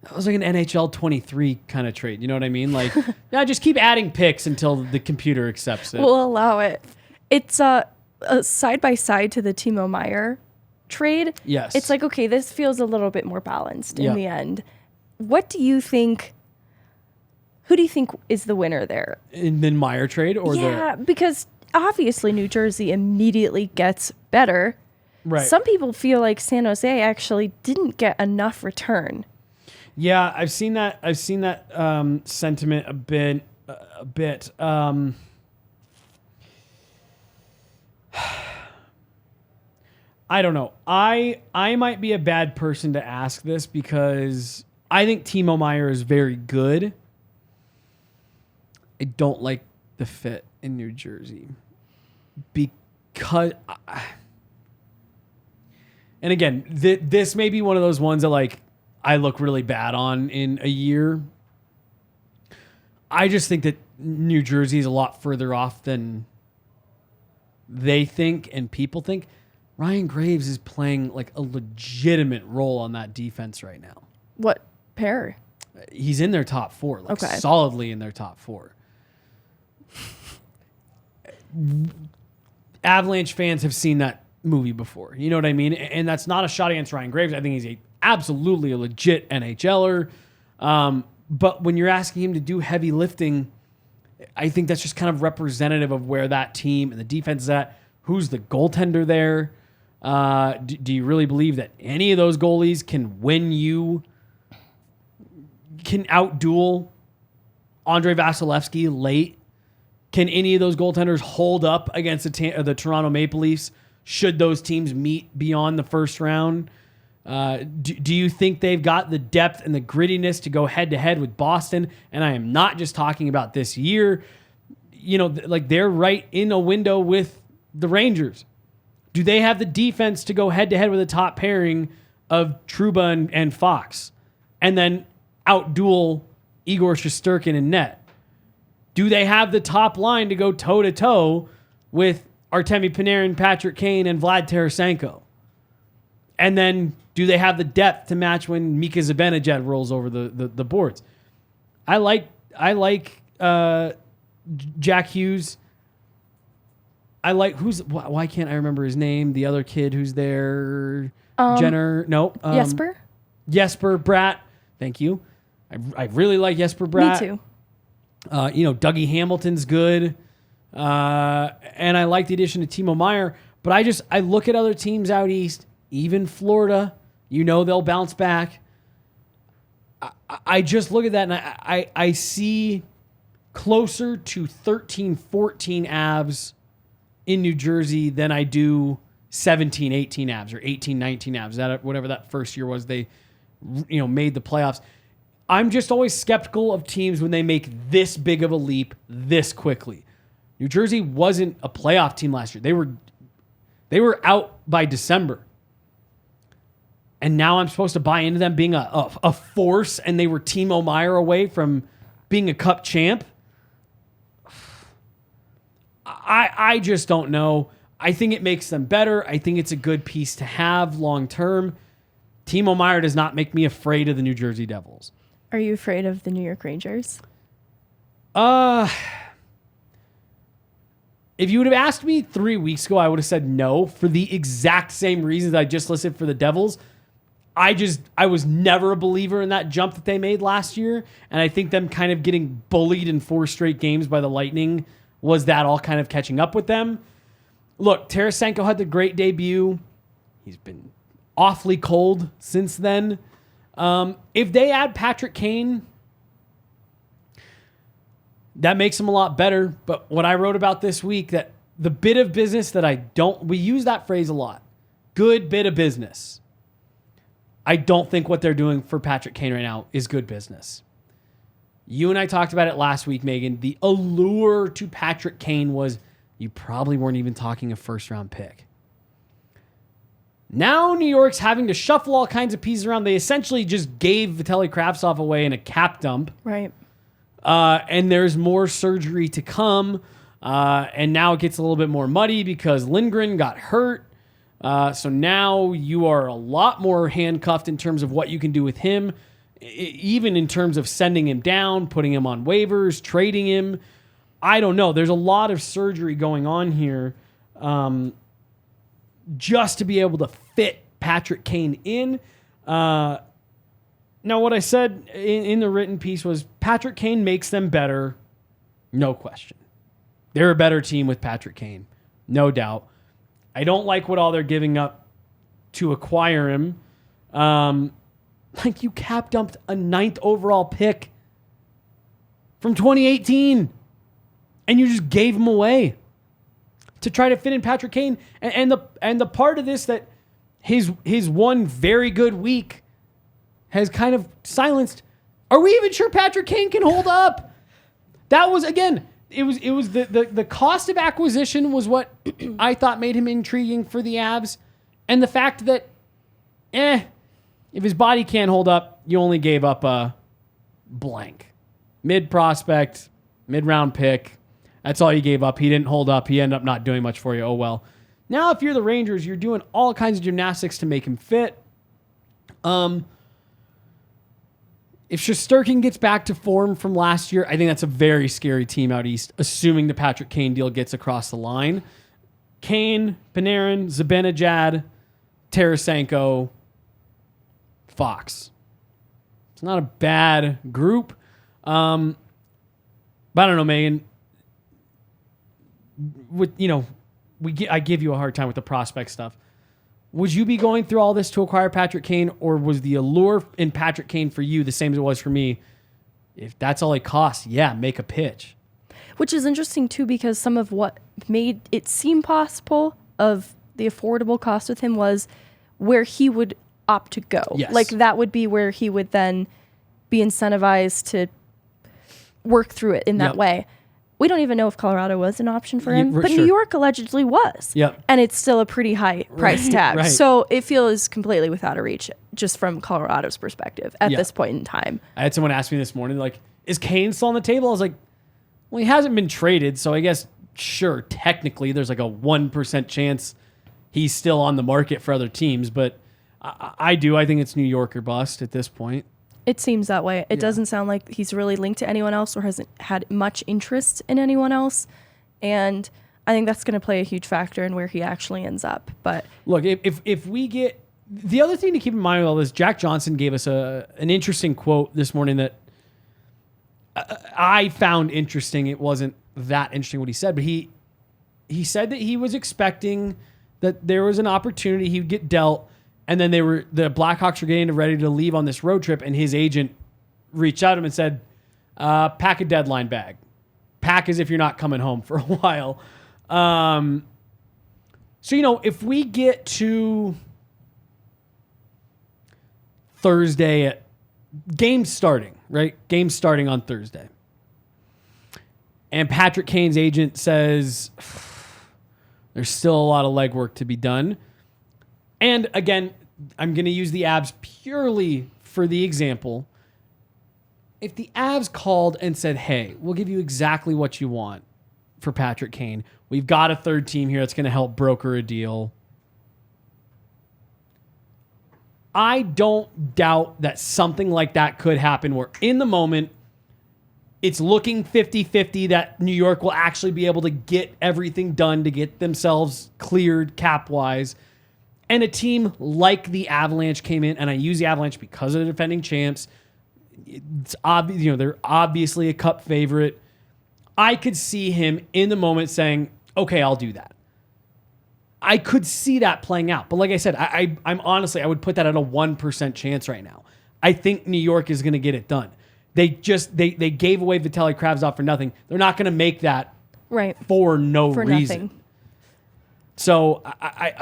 That was like an NHL 23 kind of trade. You know what I mean? Like, yeah, just keep adding picks until the computer accepts it. We'll allow it. It's a side by side to the Timo Meier trade. Yes. It's like, okay, this feels a little bit more balanced Yeah. in the end. What do you think? Who do you think is the winner there? In the Meier trade or Yeah, because obviously New Jersey immediately gets better. right? Some people feel like San Jose actually didn't get enough return. Yeah, I've seen that. I've seen that sentiment a bit. I don't know. I might be a bad person to ask this because I think Timo Meier is very good. I don't like the fit in New Jersey because, and again, this may be one of those ones that like I look really bad on in a year. I just think that New Jersey is a lot further off than they think and people think. Ryan Graves is playing like a legitimate role on that defense right now. What pair? He's in their top four, like Okay. solidly in their top four. Avalanche fans have seen that movie before. You know what I mean? And that's not a shot against Ryan Graves. I think he's absolutely a legit NHLer. But when you're asking him to do heavy lifting, I think that's just kind of representative of where that team and the defense is at. Who's the goaltender there? Do you really believe that any of those goalies can outduel Andrei Vasilevsky late? Can any of those goaltenders hold up against the Toronto Maple Leafs should those teams meet beyond the first round? Do you think they've got the depth and the grittiness to go head-to-head with Boston? And I am not just talking about this year. You know, like they're right in a window with the Rangers. Do they have the defense to go head-to-head with a top pairing of Trouba and Fox and then outduel Igor Shesterkin in net? Do they have the top line to go toe-to-toe with Artemi Panarin, Patrick Kane, and Vlad Tarasenko? And then do they have the depth to match when Mika Zibanejad rolls over the boards? I like Jack Hughes. I like why can't I remember his name? The other kid who's there, Jenner. No, Jesper Bratt. Thank you. I really like Jesper Bratt. Me too. Dougie Hamilton's good, and I like the addition of Timo Meier. But I look at other teams out east, even Florida. They'll bounce back. I just look at that and I see closer to 13, 14 Avs in New Jersey than I do 17, 18 Avs or 18, 19 Avs. Whatever that first year was, they made the playoffs. I'm just always skeptical of teams when they make this big of a leap this quickly. New Jersey wasn't a playoff team last year. They were out by December. And now I'm supposed to buy into them being a force, and they were Timo Meier away from being a cup champ. I just don't know. I think it makes them better. I think it's a good piece to have long term. Timo Meier does not make me afraid of the New Jersey Devils. Are you afraid of the New York Rangers? If you would have asked me 3 weeks ago, I would have said no for the exact same reasons I just listed for the Devils. I was never a believer in that jump that they made last year, and I think them kind of getting bullied in 4 straight games by the Lightning was that all kind of catching up with them. Look, Tarasenko had the great debut. He's been awfully cold since then. If they add Patrick Kane, that makes them a lot better. But what I wrote about this week, that the bit of business that we use that phrase a lot. Good bit of business. I don't think what they're doing for Patrick Kane right now is good business. You and I talked about it last week, Megan. The allure to Patrick Kane was you probably weren't even talking a first-round pick. Now New York's having to shuffle all kinds of pieces around. They essentially just gave Vitaly Kravtsov away in a cap dump. Right. And there's more surgery to come. And now it gets a little bit more muddy because Lindgren got hurt. So now you are a lot more handcuffed in terms of what you can do with him, even in terms of sending him down, putting him on waivers, trading him. I don't know. There's a lot of surgery going on here just to be able to fit Patrick Kane in. Now, what I said in the written piece was Patrick Kane makes them better, no question. They're a better team with Patrick Kane, no doubt. I don't like what all they're giving up to acquire him. Like you cap dumped a 9th overall pick from 2018, and you just gave him away to try to fit in Patrick Kane. And the part of this that his one very good week has kind of silenced. Are we even sure Patrick Kane can hold up? That was, again, it was the cost of acquisition was what I thought made him intriguing for the Avs. And the fact that, if his body can't hold up, you only gave up a blank. Mid-prospect, mid-round pick. That's all you gave up. He didn't hold up. He ended up not doing much for you. Oh, well. Now, if you're the Rangers, you're doing all kinds of gymnastics to make him fit. If Shesterkin gets back to form from last year, I think that's a very scary team out east, assuming the Patrick Kane deal gets across the line. Kane, Panarin, Zibanejad, Tarasenko, Fox. It's not a bad group. But I don't know, Megan. I give you a hard time with the prospect stuff. Would you be going through all this to acquire Patrick Kane, or was the allure in Patrick Kane for you the same as it was for me? If that's all it costs, yeah, make a pitch. Which is interesting, too, because some of what made it seem possible of the affordable cost with him was where he would opt to go. Yes. Like, that would be where he would then be incentivized to work through it in that way. We don't even know if Colorado was an option for him, but New York allegedly was. Yep. And it's still a pretty high price tag. Right. So it feels completely without a reach, just from Colorado's perspective at this point in time. I had someone ask me this morning, like, is Kane still on the table? I was like, well, he hasn't been traded, so I guess, sure, technically there's like a 1% chance he's still on the market for other teams, but I think it's New York or bust at this point. It seems that way. It doesn't sound like he's really linked to anyone else or hasn't had much interest in anyone else. And I think that's going to play a huge factor in where he actually ends up. But look, if we get... The other thing to keep in mind with all this, Jack Johnson gave us an interesting quote this morning that I found interesting. It wasn't that interesting what he said, but he said that he was expecting that there was an opportunity he would get dealt, and then the Blackhawks were getting ready to leave on this road trip, and his agent reached out to him and said, pack a deadline bag. Pack as if you're not coming home for a while. So, if we get to Thursday at game starting, right? Game starting on Thursday. And Patrick Kane's agent says there's still a lot of legwork to be done. And again, I'm going to use the Avs purely for the example. If the Avs called and said, hey, we'll give you exactly what you want for Patrick Kane. We've got a third team here that's going to help broker a deal. I don't doubt that something like that could happen where in the moment, it's looking 50-50 that New York will actually be able to get everything done to get themselves cleared cap-wise. And a team like the Avalanche came in, and I use the Avalanche because of the defending champs. It's obvious, they're obviously a cup favorite. I could see him in the moment saying, okay, I'll do that. I could see that playing out. But like I said, I'm honestly, I would put that at a 1% chance right now. I think New York is going to get it done. They gave away Vitaly Kravtsov for nothing. They're not going to make that for no reason. Nothing. So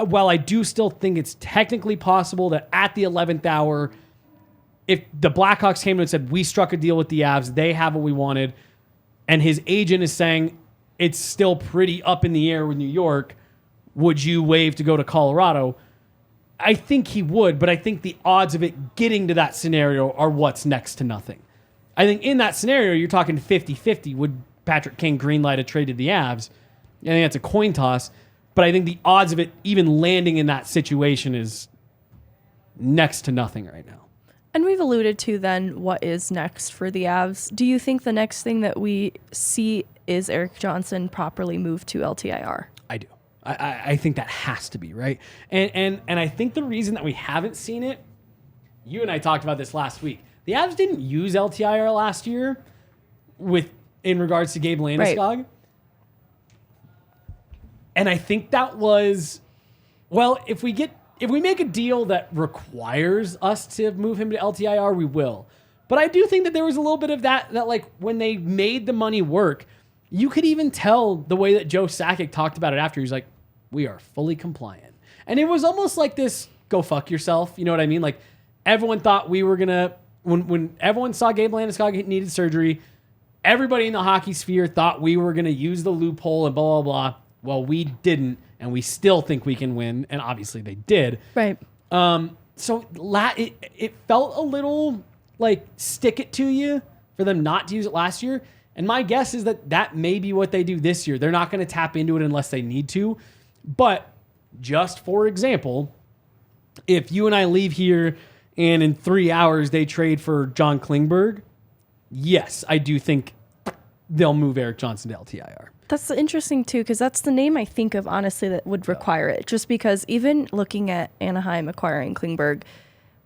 while I do still think it's technically possible that at the 11th hour, if the Blackhawks came to and said, we struck a deal with the Avs, they have what we wanted, and his agent is saying it's still pretty up in the air with New York, would you waive to go to Colorado? I think he would, but I think the odds of it getting to that scenario are what's next to nothing. I think in that scenario, you're talking 50-50. Would Patrick Kane greenlight a trade to the Avs? I think that's a coin toss, but I think the odds of it even landing in that situation is next to nothing right now. And we've alluded to then what is next for the Avs. Do you think the next thing that we see is Erik Johnson properly moved to LTIR? I do. I think that has to be, right? And I think the reason that we haven't seen it, you and I talked about this last week. The Avs didn't use LTIR last year in regards to Gabe Landeskog. Right. And I think that was, well, if we make a deal that requires us to move him to LTIR, we will. But I do think that there was a little bit of that like when they made the money work, you could even tell the way that Joe Sakic talked about it after. He's like, we are fully compliant. And it was almost like this, go fuck yourself. You know what I mean? Like everyone thought we were going to, when everyone saw Gabe Landeskog needed surgery, everybody in the hockey sphere thought we were going to use the loophole and blah, blah, blah. Well, we didn't, and we still think we can win, and obviously they did. Right. So it felt a little like stick it to you for them not to use it last year. And my guess is that may be what they do this year. They're not going to tap into it unless they need to. But just for example, if you and I leave here and in 3 hours they trade for John Klingberg, yes, I do think they'll move Erik Johnson to LTIR. That's interesting too, because that's the name I think of, honestly, that would require it. Just because even looking at Anaheim acquiring Klingberg,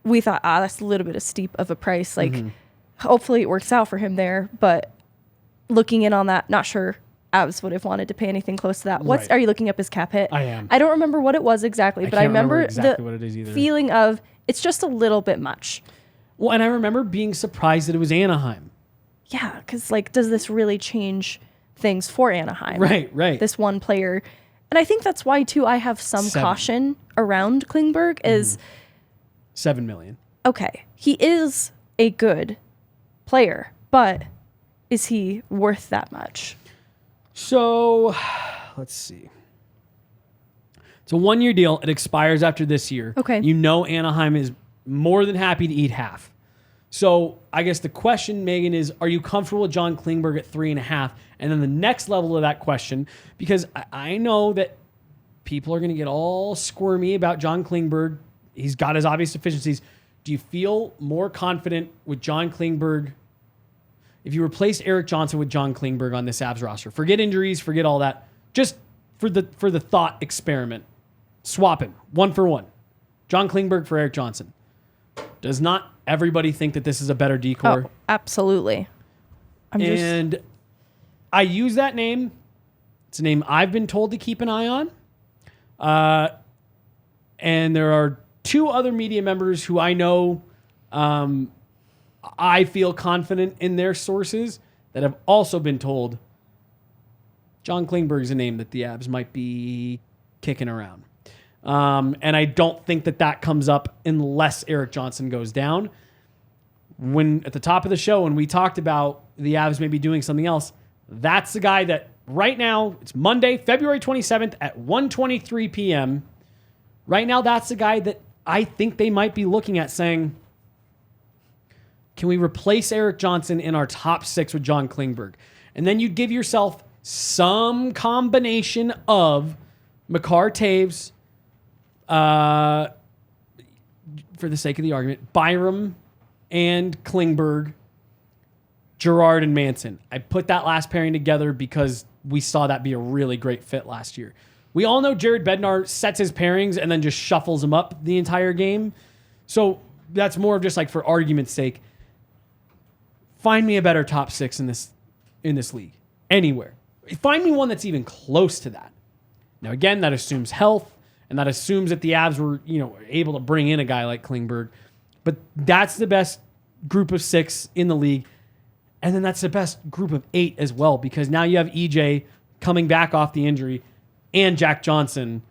we thought, that's a little bit of steep of a price. Like, hopefully it works out for him there. But looking in on that, not sure Avs would have wanted to pay anything close to that. Right. Are you looking up his cap hit? I am. I don't remember what it was exactly, but I remember exactly the what it is either. feeling of it's just a little bit much. Well, and I remember being surprised that it was Anaheim. Yeah, because like, does this really change things for Anaheim? Right. This one player. And I think that's why, too, I have some caution around Klingberg is... $7 million. Okay, he is a good player, but is he worth that much? So, let's see. It's a 1-year deal. It expires after this year. Okay. You know Anaheim is more than happy to eat half. So I guess the question, Megan, is, are you comfortable with John Klingberg at 3.5? And then the next level of that question, because I know that people are going to get all squirmy about John Klingberg. He's got his obvious deficiencies. Do you feel more confident with John Klingberg if you replaced Erik Johnson with John Klingberg on this Avs roster? Forget injuries, forget all that. Just for the thought experiment, swap him 1 for 1. John Klingberg for Erik Johnson. Does not everybody think that this is a better decor? Oh, absolutely. And I use that name. It's a name I've been told to keep an eye on. And there are 2 other media members who I know I feel confident in their sources that have also been told John Klingberg is a name that the Avs might be kicking around. And I don't think that comes up unless Erik Johnson goes down. When at the top of the show, when we talked about the Avs maybe doing something else, that's the guy that right now, it's Monday, February 27th at 1:23 p.m. Right now, that's the guy that I think they might be looking at saying, can we replace Erik Johnson in our top 6 with John Klingberg? And then you'd give yourself some combination of Makar Taves, for the sake of the argument, Byram and Klingberg, Girard and Manson. I put that last pairing together because we saw that be a really great fit last year. We all know Jared Bednar sets his pairings and then just shuffles them up the entire game. So that's more of just like for argument's sake. Find me a better top 6 in this league. Anywhere. Find me one that's even close to that. Now again, that assumes health. And that assumes that the Avs were, able to bring in a guy like Klingberg. But that's the best group of 6 in the league. And then that's the best group of 8 as well, because now you have EJ coming back off the injury and Jack Johnson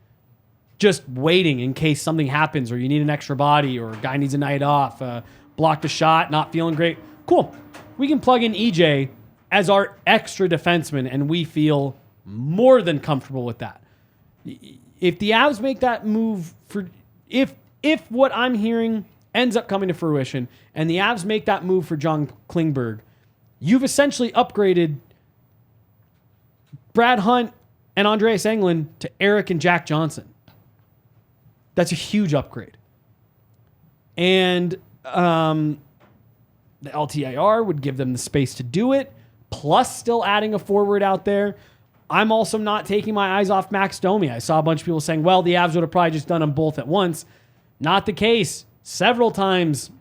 just waiting in case something happens or you need an extra body or a guy needs a night off, blocked a shot, not feeling great. Cool. We can plug in EJ as our extra defenseman, and we feel more than comfortable with that. If the Avs make that move if if what I'm hearing ends up coming to fruition and the Avs make that move for John Klingberg, you've essentially upgraded Brad Hunt and Andreas Englund to Eric and Jack Johnson. That's a huge upgrade. And the LTIR would give them the space to do it, plus still adding a forward out there. I'm also not taking my eyes off Max Domi. I saw a bunch of people saying, well, the Avs would have probably just done them both at once. Not the case. Several times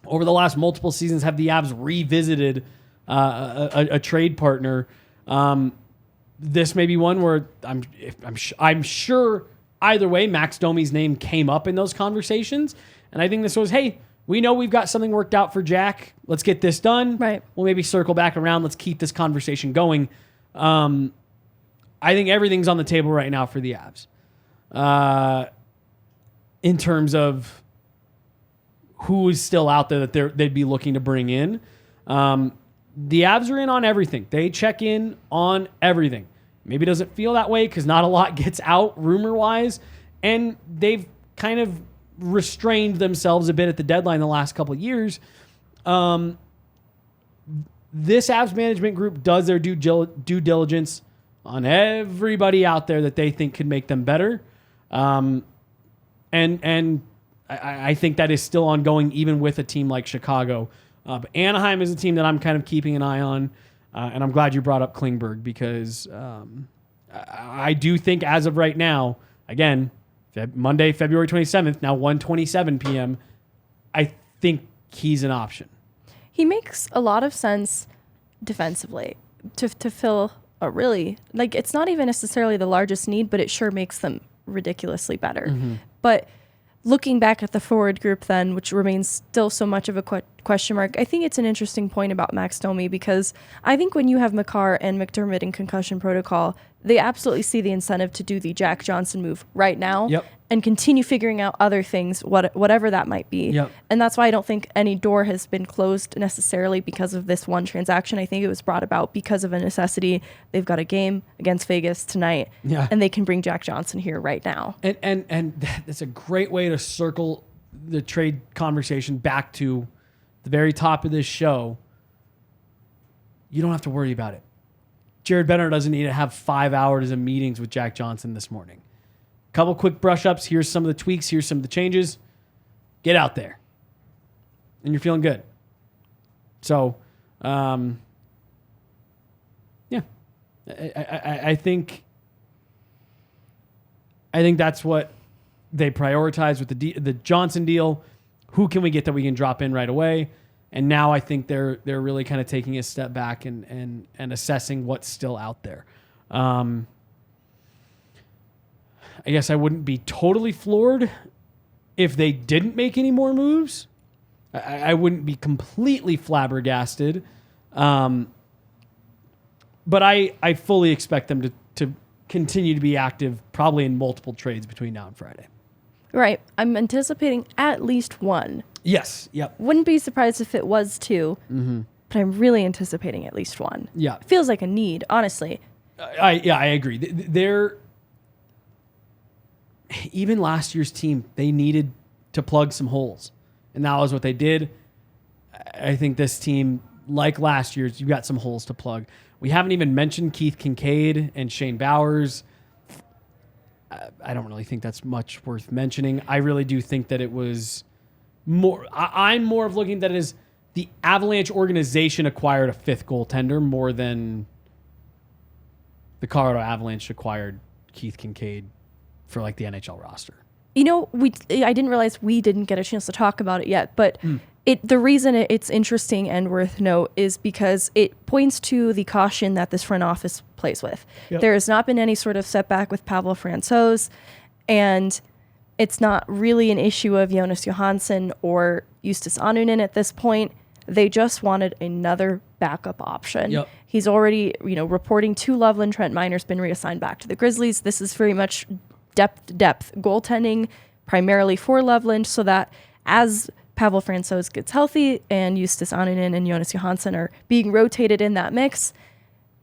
over the last multiple seasons have the Avs revisited a trade partner. This may be one where I'm sure either way, Max Domi's name came up in those conversations. And I think this was, hey, we know we've got something worked out for Jack. Let's get this done. Right. We'll maybe circle back around. Let's keep this conversation going. I think everything's on the table right now for the Avs. In terms of who is still out there that they'd be looking to bring in. The Avs are in on everything. They check in on everything. Maybe it doesn't feel that way because not a lot gets out rumor-wise. And they've kind of restrained themselves a bit at the deadline the last couple of years. This Avs management group does their due diligence on everybody out there that they think could make them better. And I think that is still ongoing even with a team like Chicago. But Anaheim is a team that I'm kind of keeping an eye on. And I'm glad you brought up Klingberg because I do think as of right now, again, Monday, February 27th, now 1:27 p.m., I think he's an option. He makes a lot of sense defensively to fill a really, like, it's not even necessarily the largest need, but it sure makes them ridiculously better. Mm-hmm. But looking back at the forward group then, which remains still so much of a question mark, I think it's an interesting point about Max Domi because I think when you have Makar and McDermott in concussion protocol, they absolutely see the incentive to do the Jack Johnson move right now and continue figuring out other things, whatever that might be. Yep. And that's why I don't think any door has been closed necessarily because of this one transaction. I think it was brought about because of a necessity. They've got a game against Vegas tonight, and they can bring Jack Johnson here right now. And that's a great way to circle the trade conversation back to the very top of this show. You don't have to worry about it. Jared Benner doesn't need to have 5 hours of meetings with Jack Johnson this morning. Couple quick brush ups. Here's some of the tweaks. Here's some of the changes. Get out there. And you're feeling good. So, I think that's what they prioritize with the Johnson deal. Who can we get that we can drop in right away? And now I think they're really kind of taking a step back and assessing what's still out there. I guess I wouldn't be totally floored if they didn't make any more moves. I wouldn't be completely flabbergasted. But I fully expect them to continue to be active, probably in multiple trades between now and Friday. Right. I'm anticipating at least one. Yes. Yep. Wouldn't be surprised if it was two, but I'm really anticipating at least one. Yeah. It feels like a need, honestly. I agree. They're even last year's team, they needed to plug some holes, and that was what they did. I think this team, like last year's, you've got some holes to plug. We haven't even mentioned Keith Kincaid and Shane Bowers. I don't really think that's much worth mentioning. I really do think that it was more. I'm more of looking at it as the Avalanche organization acquired a fifth goaltender more than the Colorado Avalanche acquired Keith Kincaid for like the NHL roster. You know, I didn't realize we didn't get a chance to talk about it yet, but the reason it's interesting and worth note is because it points to the caution that this front office plays with. Yep. There has not been any sort of setback with Pavel Francouz, and it's not really an issue of Jonas Johansson or Justus Anunen at this point. They just wanted another backup option. Yep. He's already, reporting to Loveland. Trent Miner's been reassigned back to the Grizzlies. This is very much depth goaltending, primarily for Loveland, so that as Pavel Francouz gets healthy and Justus Anunen and Jonas Johansson are being rotated in that mix,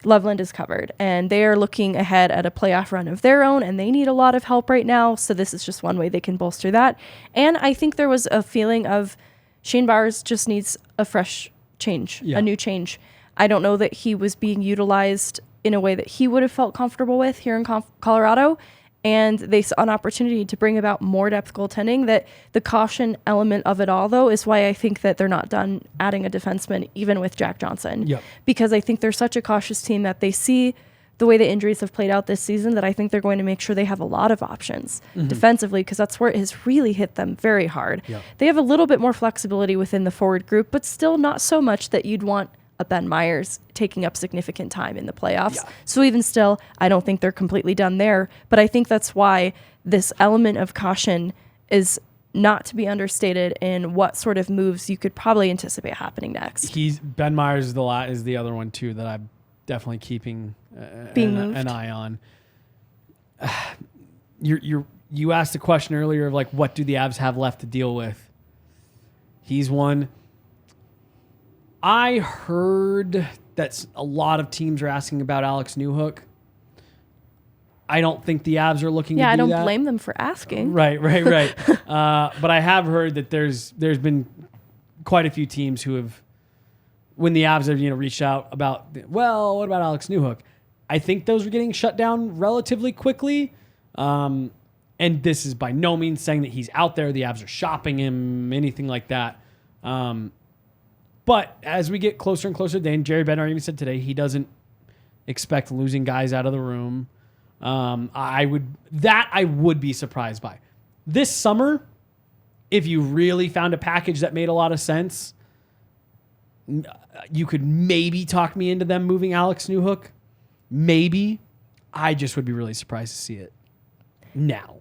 Loveland is covered, and they are looking ahead at a playoff run of their own, and they need a lot of help right now. So this is just one way they can bolster that. And I think there was a feeling of Shane Bowers just needs a fresh change, a new change. I don't know that he was being utilized in a way that he would have felt comfortable with here in Colorado. And they saw an opportunity to bring about more depth goaltending. That the caution element of it all, though, is why I think that they're not done adding a defenseman, even with Jack Johnson. Yep. Because I think they're such a cautious team that they see the way the injuries have played out this season that I think they're going to make sure they have a lot of options defensively, because that's where it has really hit them very hard. Yep. They have a little bit more flexibility within the forward group, but still not so much that you'd want a Ben Myers taking up significant time in the playoffs. Yeah. So even still, I don't think they're completely done there. But I think that's why this element of caution is not to be understated in what sort of moves you could probably anticipate happening next. Ben Myers is the other one too that I'm definitely keeping an eye on. You asked a question earlier of like, what do the Avs have left to deal with? He's one. I heard that a lot of teams are asking about Alex Newhook. I don't think the Avs are looking to do that. Yeah, I don't blame them for asking. Right. But I have heard that there's been quite a few teams who have, when the Avs have reached out about, well, what about Alex Newhook? I think those are getting shut down relatively quickly. And this is by no means saying that he's out there. The Avs are shopping him, anything like that. But as we get closer and closer, and Jerry Bednar even said today he doesn't expect losing guys out of the room. I would be surprised by. This summer, if you really found a package that made a lot of sense, you could maybe talk me into them moving Alex Newhook. Maybe. I just would be really surprised to see it now.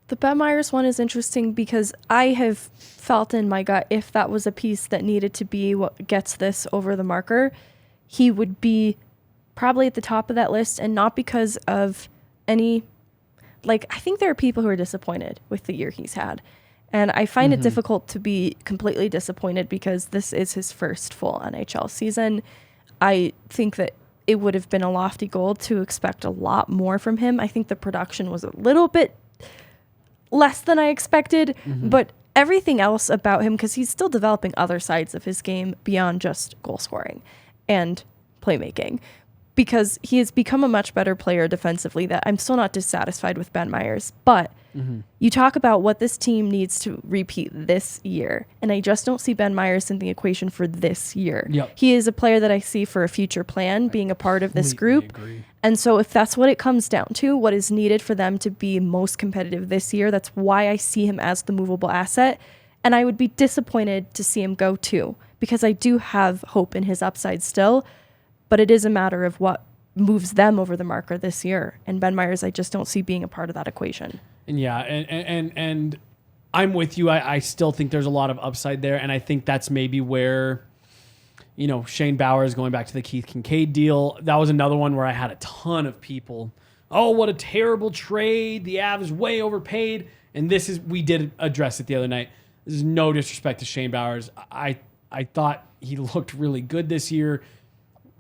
The Ben Myers one is interesting because I have felt in my gut, if that was a piece that needed to be what gets this over the marker, he would be probably at the top of that list, and not because of any, like, I think there are people who are disappointed with the year he's had. And I find it difficult to be completely disappointed because this is his first full NHL season. I think that it would have been a lofty goal to expect a lot more from him. I think the production was a little bit less than I expected, but everything else about him, because he's still developing other sides of his game beyond just goal scoring and playmaking, because he has become a much better player defensively, that I'm still not dissatisfied with Ben Myers. But you talk about what this team needs to repeat this year, and I just don't see Ben Myers in the equation for this year. Yep. He is a player that I see for a future plan, being a part of this group. Agree. And so if that's what it comes down to, what is needed for them to be most competitive this year, that's why I see him as the movable asset. And I would be disappointed to see him go too, because I do have hope in his upside still, but it is a matter of what moves them over the marker this year. And Ben Myers, I just don't see being a part of that equation. And yeah, and I'm with you. I still think there's a lot of upside there, and I think that's maybe where, Shane Bowers going back to the Keith Kincaid deal, that was another one where I had a ton of people, oh, what a terrible trade. The Avs way overpaid. And we did address it the other night. This is no disrespect to Shane Bowers. I thought he looked really good this year.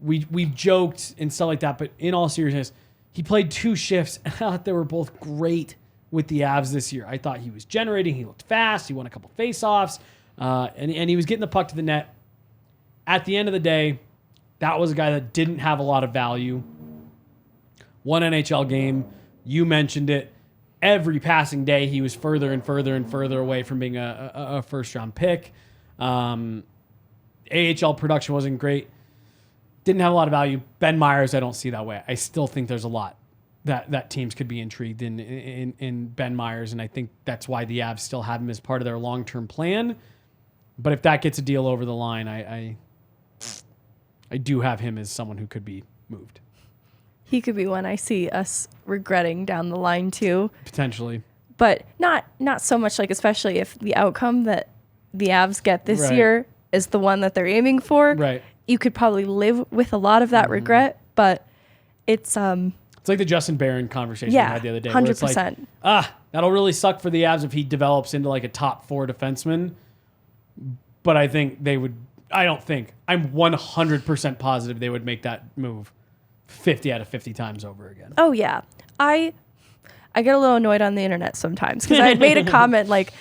We've joked and stuff like that, but in all seriousness, he played 2 shifts, and I thought they were both great with the Avs this year. I thought he was generating. He looked fast. He won a couple faceoffs, and he was getting the puck to the net. At the end of the day, that was a guy that didn't have a lot of value. One NHL game, you mentioned it. Every passing day, he was further and further and further away from being a first-round pick. AHL production wasn't great. Didn't have a lot of value. Ben Myers, I don't see that way. I still think there's a lot that teams could be intrigued in Ben Myers, and I think that's why the Avs still have him as part of their long-term plan. But if that gets a deal over the line, I do have him as someone who could be moved. He could be one I see us regretting down the line too. Potentially. But not so much, like, especially if the outcome that the Avs get this year is the one that they're aiming for. Right. You could probably live with a lot of that regret, but it's like the Justin Barron conversation we had the other day. 100%. Where it's like, that'll really suck for the Avs if he develops into like a top 4 defenseman. But I'm 100% positive they would make that move. 50 out of 50 times over again. Oh yeah. I get a little annoyed on the internet sometimes because I had made a comment like,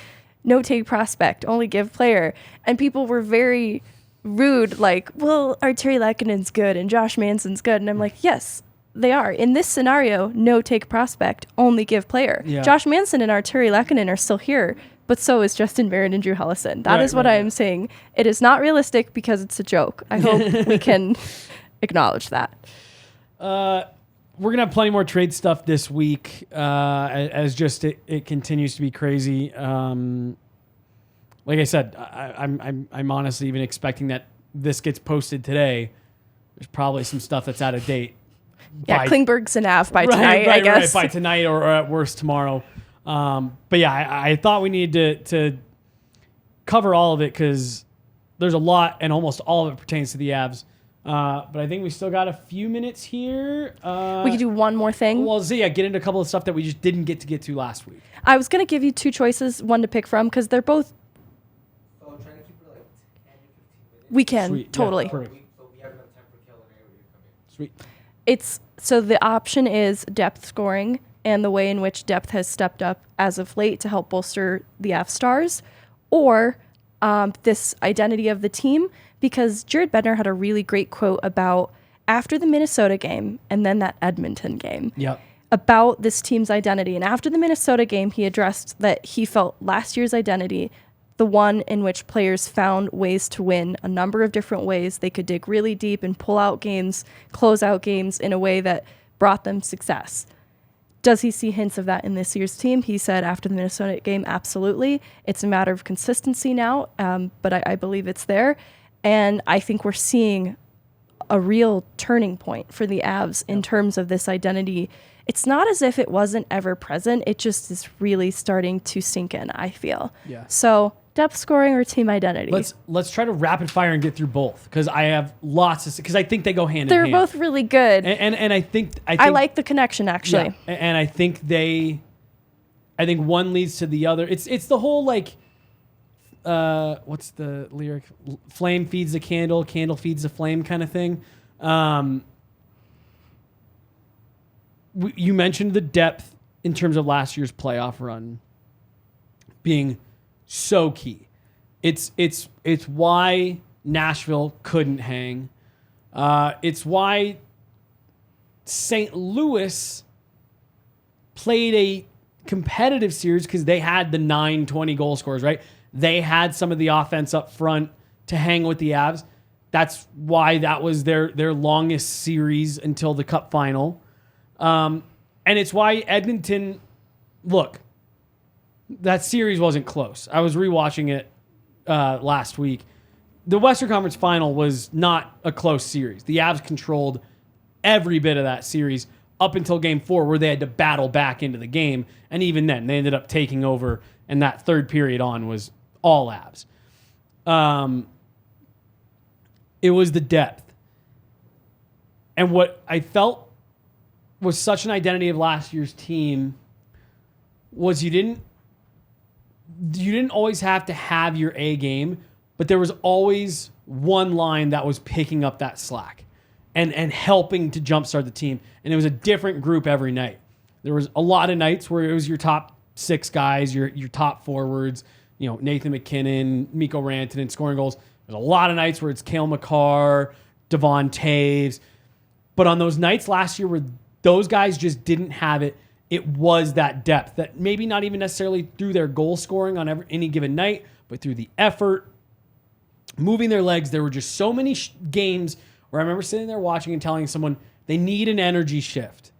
no take prospect, only give player. And people were very rude, like, well, Arturi Lekkonen's good and Josh Manson's good. And I'm like, yes, they are. In this scenario, no take prospect, only give player. Yeah. Josh Manson and Arturi Lekkonen are still here, but so is Justin Barron and Drew Hellison. That is what I am saying. It is not realistic because it's a joke. I hope we can acknowledge that. We're going to have plenty more trade stuff this week as just it continues to be crazy. Like I said, I'm honestly even expecting that this gets posted today. There's probably some stuff that's out of date. Yeah, Klingberg's an Av by tonight, I guess. Right, by tonight or at worst tomorrow. But yeah, I thought we needed to cover all of it because there's a lot and almost all of it pertains to the Avs. But I think we still got a few minutes here. We could do one more thing. Well, so yeah, get into a couple of stuff that we just didn't get to last week. I was going to give you two choices, one to pick from, because they're both... So I'm trying to keep it like 10 to 15 minutes. We can, Sweet. totally. Yeah, perfect. So we have enough time for Kill and A where you come in. Sweet. So the option is depth scoring and the way in which depth has stepped up as of late to help bolster the F stars, or this identity of the team, because Jared Bednar had a really great quote about after the Minnesota game and then that Edmonton game. Yep. About this team's identity. And after the Minnesota game, he addressed that he felt last year's identity, the one in which players found ways to win a number of different ways. They could dig really deep and pull out games, close out games in a way that brought them success. Does he see hints of that in this year's team? He said after the Minnesota game, absolutely. It's a matter of consistency now, but I believe it's there. And I think we're seeing a real turning point for the Avs in terms of this identity. It's not as if it wasn't ever present. It just is really starting to sink in, I feel. Yeah. So depth scoring or team identity? Let's try to rapid fire and get through both because I have lots to say because I think they go hand in They're hand. both really good. And I think I like the connection actually. Yeah, and I think one leads to the other. It's the whole like what's the lyric? Flame feeds the candle, candle feeds the flame kind of thing. You mentioned the depth in terms of last year's playoff run being so key. It's why Nashville couldn't hang. It's why St. Louis played a competitive series because they had the 9-20 goal scorers, right? They had some of the offense up front to hang with the Avs. That's why that was their longest series until the Cup final. And it's why Edmonton, look, that series wasn't close. I was rewatching it last week. The Western Conference Final was not a close series. The Avs controlled every bit of that series up until Game 4 where they had to battle back into the game. And even then, they ended up taking over, and that third period on was all Avs. It was the depth. And what I felt was such an identity of last year's team was you didn't always have to have your A game, but there was always one line that was picking up that slack and helping to jumpstart the team. And it was a different group every night. There was a lot of nights where it was your top 6 guys, your top forwards, Nathan McKinnon, Mikko Rantanen scoring goals. There's a lot of nights where it's Cale Makar, Devon Taves. But on those nights last year where those guys just didn't have it, it was that depth that maybe not even necessarily through their goal scoring on any given night, but through the effort, moving their legs. There were just so many games where I remember sitting there watching and telling someone they need an energy shift.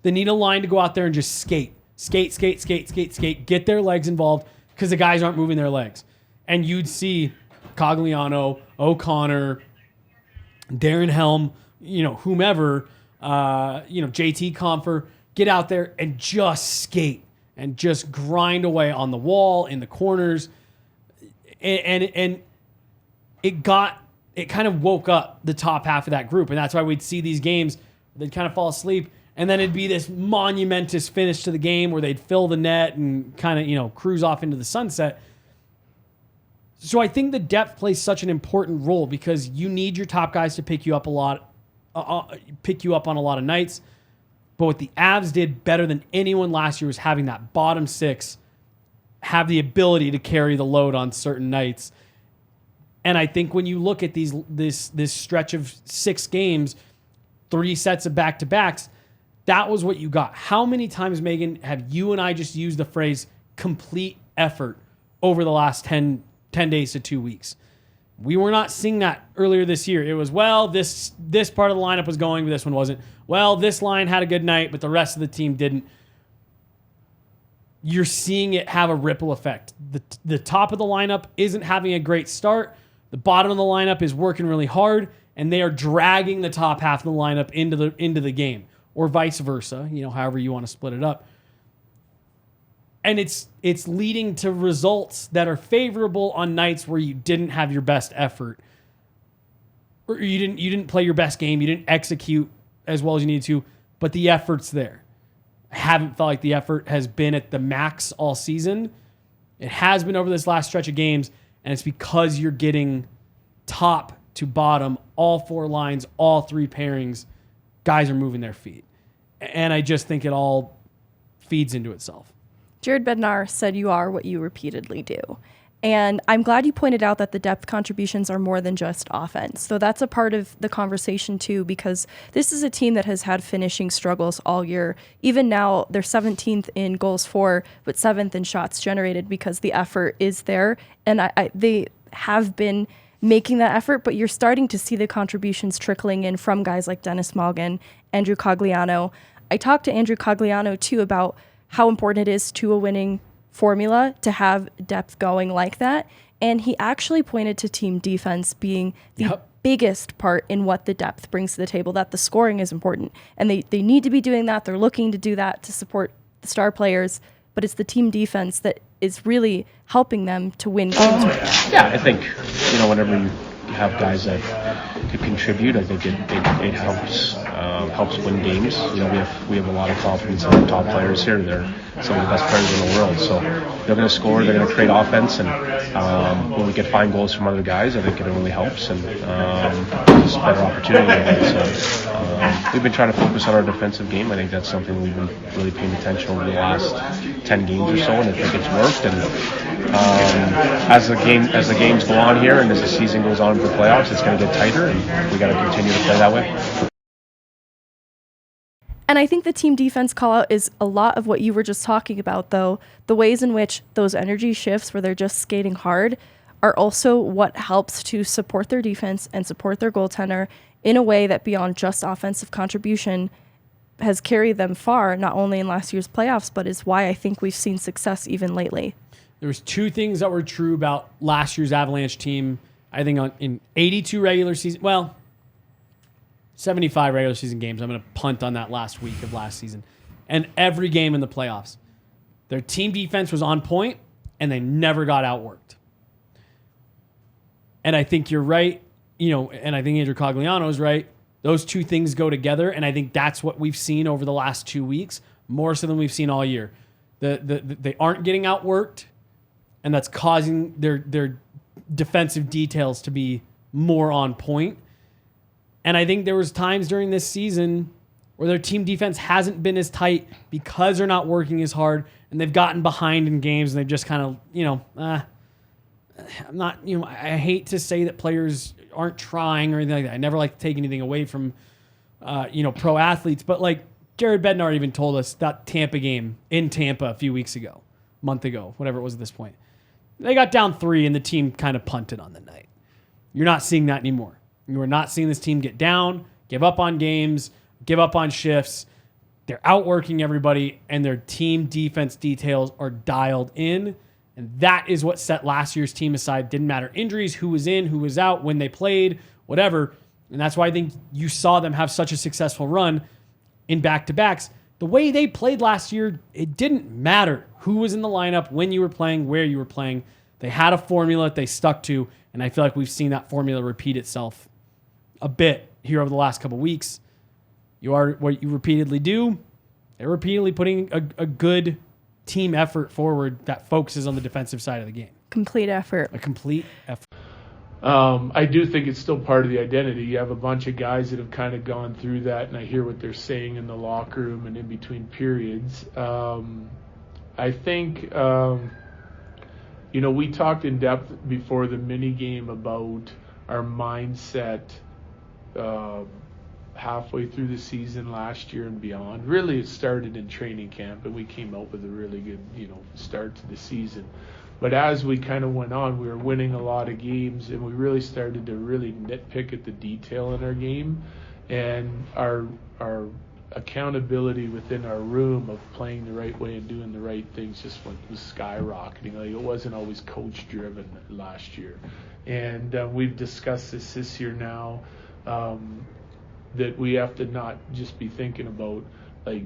They need a line to go out there and just skate, get their legs involved because the guys aren't moving their legs. And you'd see Cogliano, O'Connor, Darren Helm, whomever, JT Compher, get out there and just skate and just grind away on the wall, in the corners. And it kind of woke up the top half of that group. And that's why we'd see these games, they'd kind of fall asleep. And then it'd be this monumentous finish to the game where they'd fill the net and kind of, cruise off into the sunset. So I think the depth plays such an important role because you need your top guys to pick you up a lot pick you up on a lot of nights. But what the Avs did better than anyone last year was having that bottom six have the ability to carry the load on certain nights. And I think when you look at this stretch of 6 games, 3 sets of back-to-backs, that was what you got. How many times, Meghan, have you and I just used the phrase complete effort over the last 10 days to 2 weeks? We were not seeing that earlier this year. It was, well, this part of the lineup was going, but this one wasn't. Well, this line had a good night, but the rest of the team didn't. You're seeing it have a ripple effect. The top of the lineup isn't having a great start. The bottom of the lineup is working really hard, and they are dragging the top half of the lineup into the game, or vice versa, however you want to split it up. And it's leading to results that are favorable on nights where you didn't have your best effort, or you didn't play your best game, you didn't execute as well as you needed to, but the effort's there. I haven't felt like the effort has been at the max all season. It has been over this last stretch of games, and it's because you're getting top to bottom, all 4 lines, all 3 pairings. Guys are moving their feet. And I just think it all feeds into itself. Jared Bednar said you are what you repeatedly do. And I'm glad you pointed out that the depth contributions are more than just offense. So that's a part of the conversation too, because this is a team that has had finishing struggles all year. Even now, they're 17th in goals for, but 7th in shots generated because the effort is there. And they have been making that effort, but you're starting to see the contributions trickling in from guys like Dennis Malgin, Andrew Cogliano. I talked to Andrew Cogliano too about how important it is to a winning formula to have depth going like that. And he actually pointed to team defense being the biggest part in what the depth brings to the table, that the scoring is important. And they need to be doing that. They're looking to do that to support the star players, but it's the team defense that is really helping them to win games right now. Yeah, I think, whenever you have guys that could contribute, I think it helps win games. We have a lot of confidence in the top players here. They're some of the best players in the world, so they're going to score, they're going to create offense, and when we get fine goals from other guys, I think it really helps, and it's a better opportunity. So we've been trying to focus on our defensive game. I think that's something we've been really paying attention over the last 10 games or so, and I think it's worked. And as the games go on here, and as the season goes on for playoffs, it's going to get tighter, and we got to continue to play that way. And I think the team defense call out is a lot of what you were just talking about, though. The ways in which those energy shifts where they're just skating hard are also what helps to support their defense and support their goaltender in a way that beyond just offensive contribution has carried them far, not only in last year's playoffs, but is why I think we've seen success even lately. There was 2 things that were true about last year's Avalanche team. I think in 82 regular season, 75 regular season games. I'm going to punt on that last week of last season. And every game in the playoffs, their team defense was on point, and they never got outworked. And I think you're right, and I think Andrew Cogliano is right. Those 2 things go together, and I think that's what we've seen over the last 2 weeks, more so than we've seen all year. They aren't getting outworked, and that's causing their defensive details to be more on point. And I think there was times during this season where their team defense hasn't been as tight because they're not working as hard, and they've gotten behind in games, and they've just kind of, I'm not, I hate to say that players aren't trying or anything like that. I never like to take anything away from, pro athletes, but like Jared Bednar even told us that Tampa game in Tampa a month ago, whatever it was at this point. They got down 3 and the team kind of punted on the night. You're not seeing that anymore. You are not seeing this team get down, give up on games, give up on shifts. They're outworking everybody, and their team defense details are dialed in. And that is what set last year's team aside. Didn't matter injuries, who was in, who was out, when they played, whatever. And that's why I think you saw them have such a successful run in back-to-backs. The way they played last year, it didn't matter who was in the lineup, when you were playing, where you were playing. They had a formula that they stuck to, and I feel like we've seen that formula repeat itself a bit here over the last couple weeks. You are what you repeatedly do. They're repeatedly putting a good team effort forward that focuses on the defensive side of the game. Complete effort. A complete effort. I do think it's still part of the identity. You have a bunch of guys that have kind of gone through that, and I hear what they're saying in the locker room and in between periods. I think, we talked in depth before the mini game about our mindset halfway through the season last year and beyond. Really, it started in training camp, and we came out with a really good, start to the season. But as we kind of went on, we were winning a lot of games, and we really started to really nitpick at the detail in our game, and our accountability within our room of playing the right way and doing the right things was skyrocketing. Like, it wasn't always coach driven last year, and we've discussed this year now, that we have to not just be thinking about like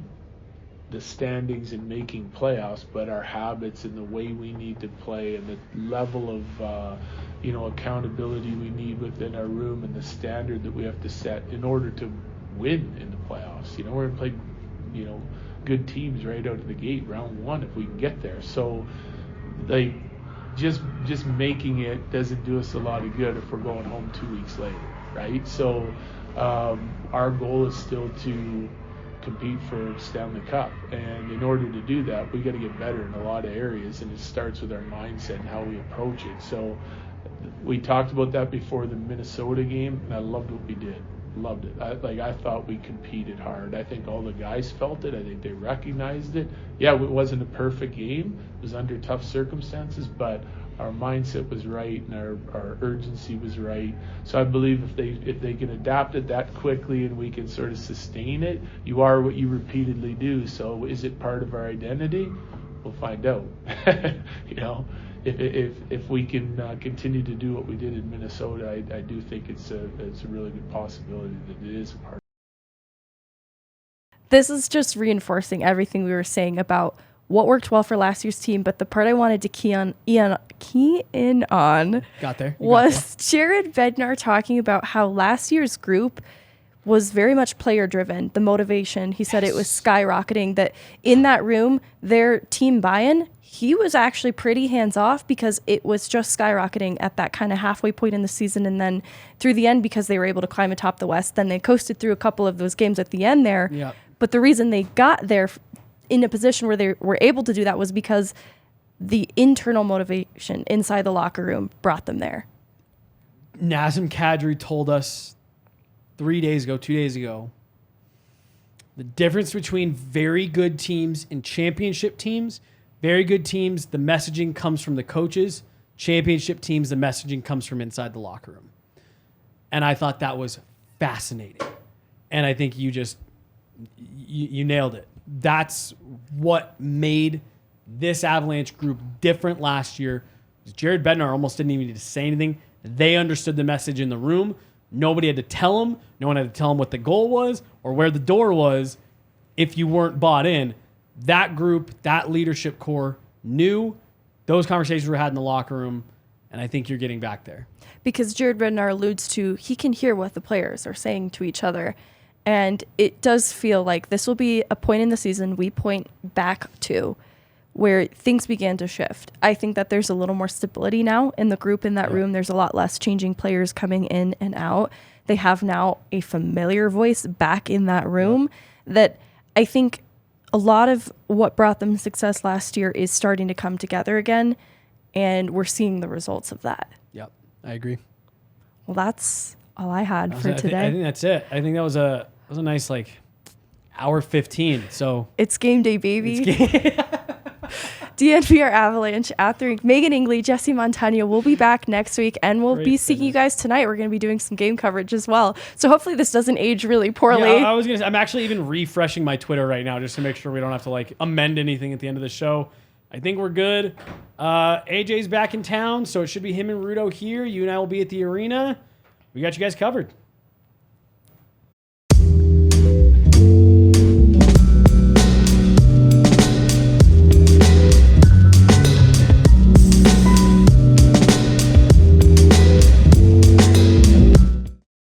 the standings and making playoffs, but our habits and the way we need to play and the level of accountability we need within our room and the standard that we have to set in order to win in the playoffs. We're going to play good teams right out of the gate round one if we can get there. So like just making it doesn't do us a lot of good if we're going home 2 weeks later, right? So our goal is still to compete for Stanley Cup, and in order to do that, we got to get better in a lot of areas, and it starts with our mindset and how we approach it. So we talked about that before the Minnesota game, and I loved what we did. Loved it. I thought we competed hard. I think all the guys felt it. I think they recognized it. Yeah, it wasn't a perfect game. It was under tough circumstances, but our mindset was right and our urgency was right. So I believe if they can adapt it that quickly and we can sort of sustain it, you are what you repeatedly do. So is it part of our identity? We'll find out. If we can continue to do what we did in Minnesota, I do think it's a really good possibility that it is a part. This is just reinforcing everything we were saying about what worked well for last year's team, but the part I wanted to key in on was Jared Bednar talking about how last year's group was very much player driven. The motivation, he said it was skyrocketing, that in that room, their team buy-in, he was actually pretty hands off because it was just skyrocketing at that kind of halfway point in the season. And then through the end, because they were able to climb atop the West, then they coasted through a couple of those games at the end there. Yep. But the reason they got there in a position where they were able to do that was because the internal motivation inside the locker room brought them there. Nazem Kadri told us 2 days ago, the difference between very good teams and championship teams. Very good teams, the messaging comes from the coaches. Championship teams, the messaging comes from inside the locker room. And I thought that was fascinating. And I think you nailed it. That's what made this Avalanche group different last year. Jared Bednar almost didn't even need to say anything. They understood the message in the room. Nobody had to tell him. No one had to tell him what the goal was or where the door was if you weren't bought in. That group, that leadership core knew. Those conversations were had in the locker room, and I think you're getting back there. Because Jared Bednar alludes to he can hear what the players are saying to each other. And it does feel like this will be a point in the season we point back to where things began to shift. I think that there's a little more stability now in the group in that room. There's a lot less changing players coming in and out. They have now a familiar voice back in that room that I think a lot of what brought them success last year is starting to come together again, and we're seeing the results of that. Yep, I agree. Well, that's all I had for today. I think that's it. I think that was a nice hour 15. So it's game day, baby. DNVR Avalanche at the Rink. Meghan, Angley, Jesse Montano will be back next week, and we'll be seeing you guys tonight. We're going to be doing some game coverage as well. So hopefully this doesn't age really poorly. Yeah, I was going to say, I'm actually even refreshing my Twitter right now just to make sure we don't have to amend anything at the end of the show. I think we're good. AJ's back in town, so it should be him and Rudo here. You and I will be at the arena. We got you guys covered.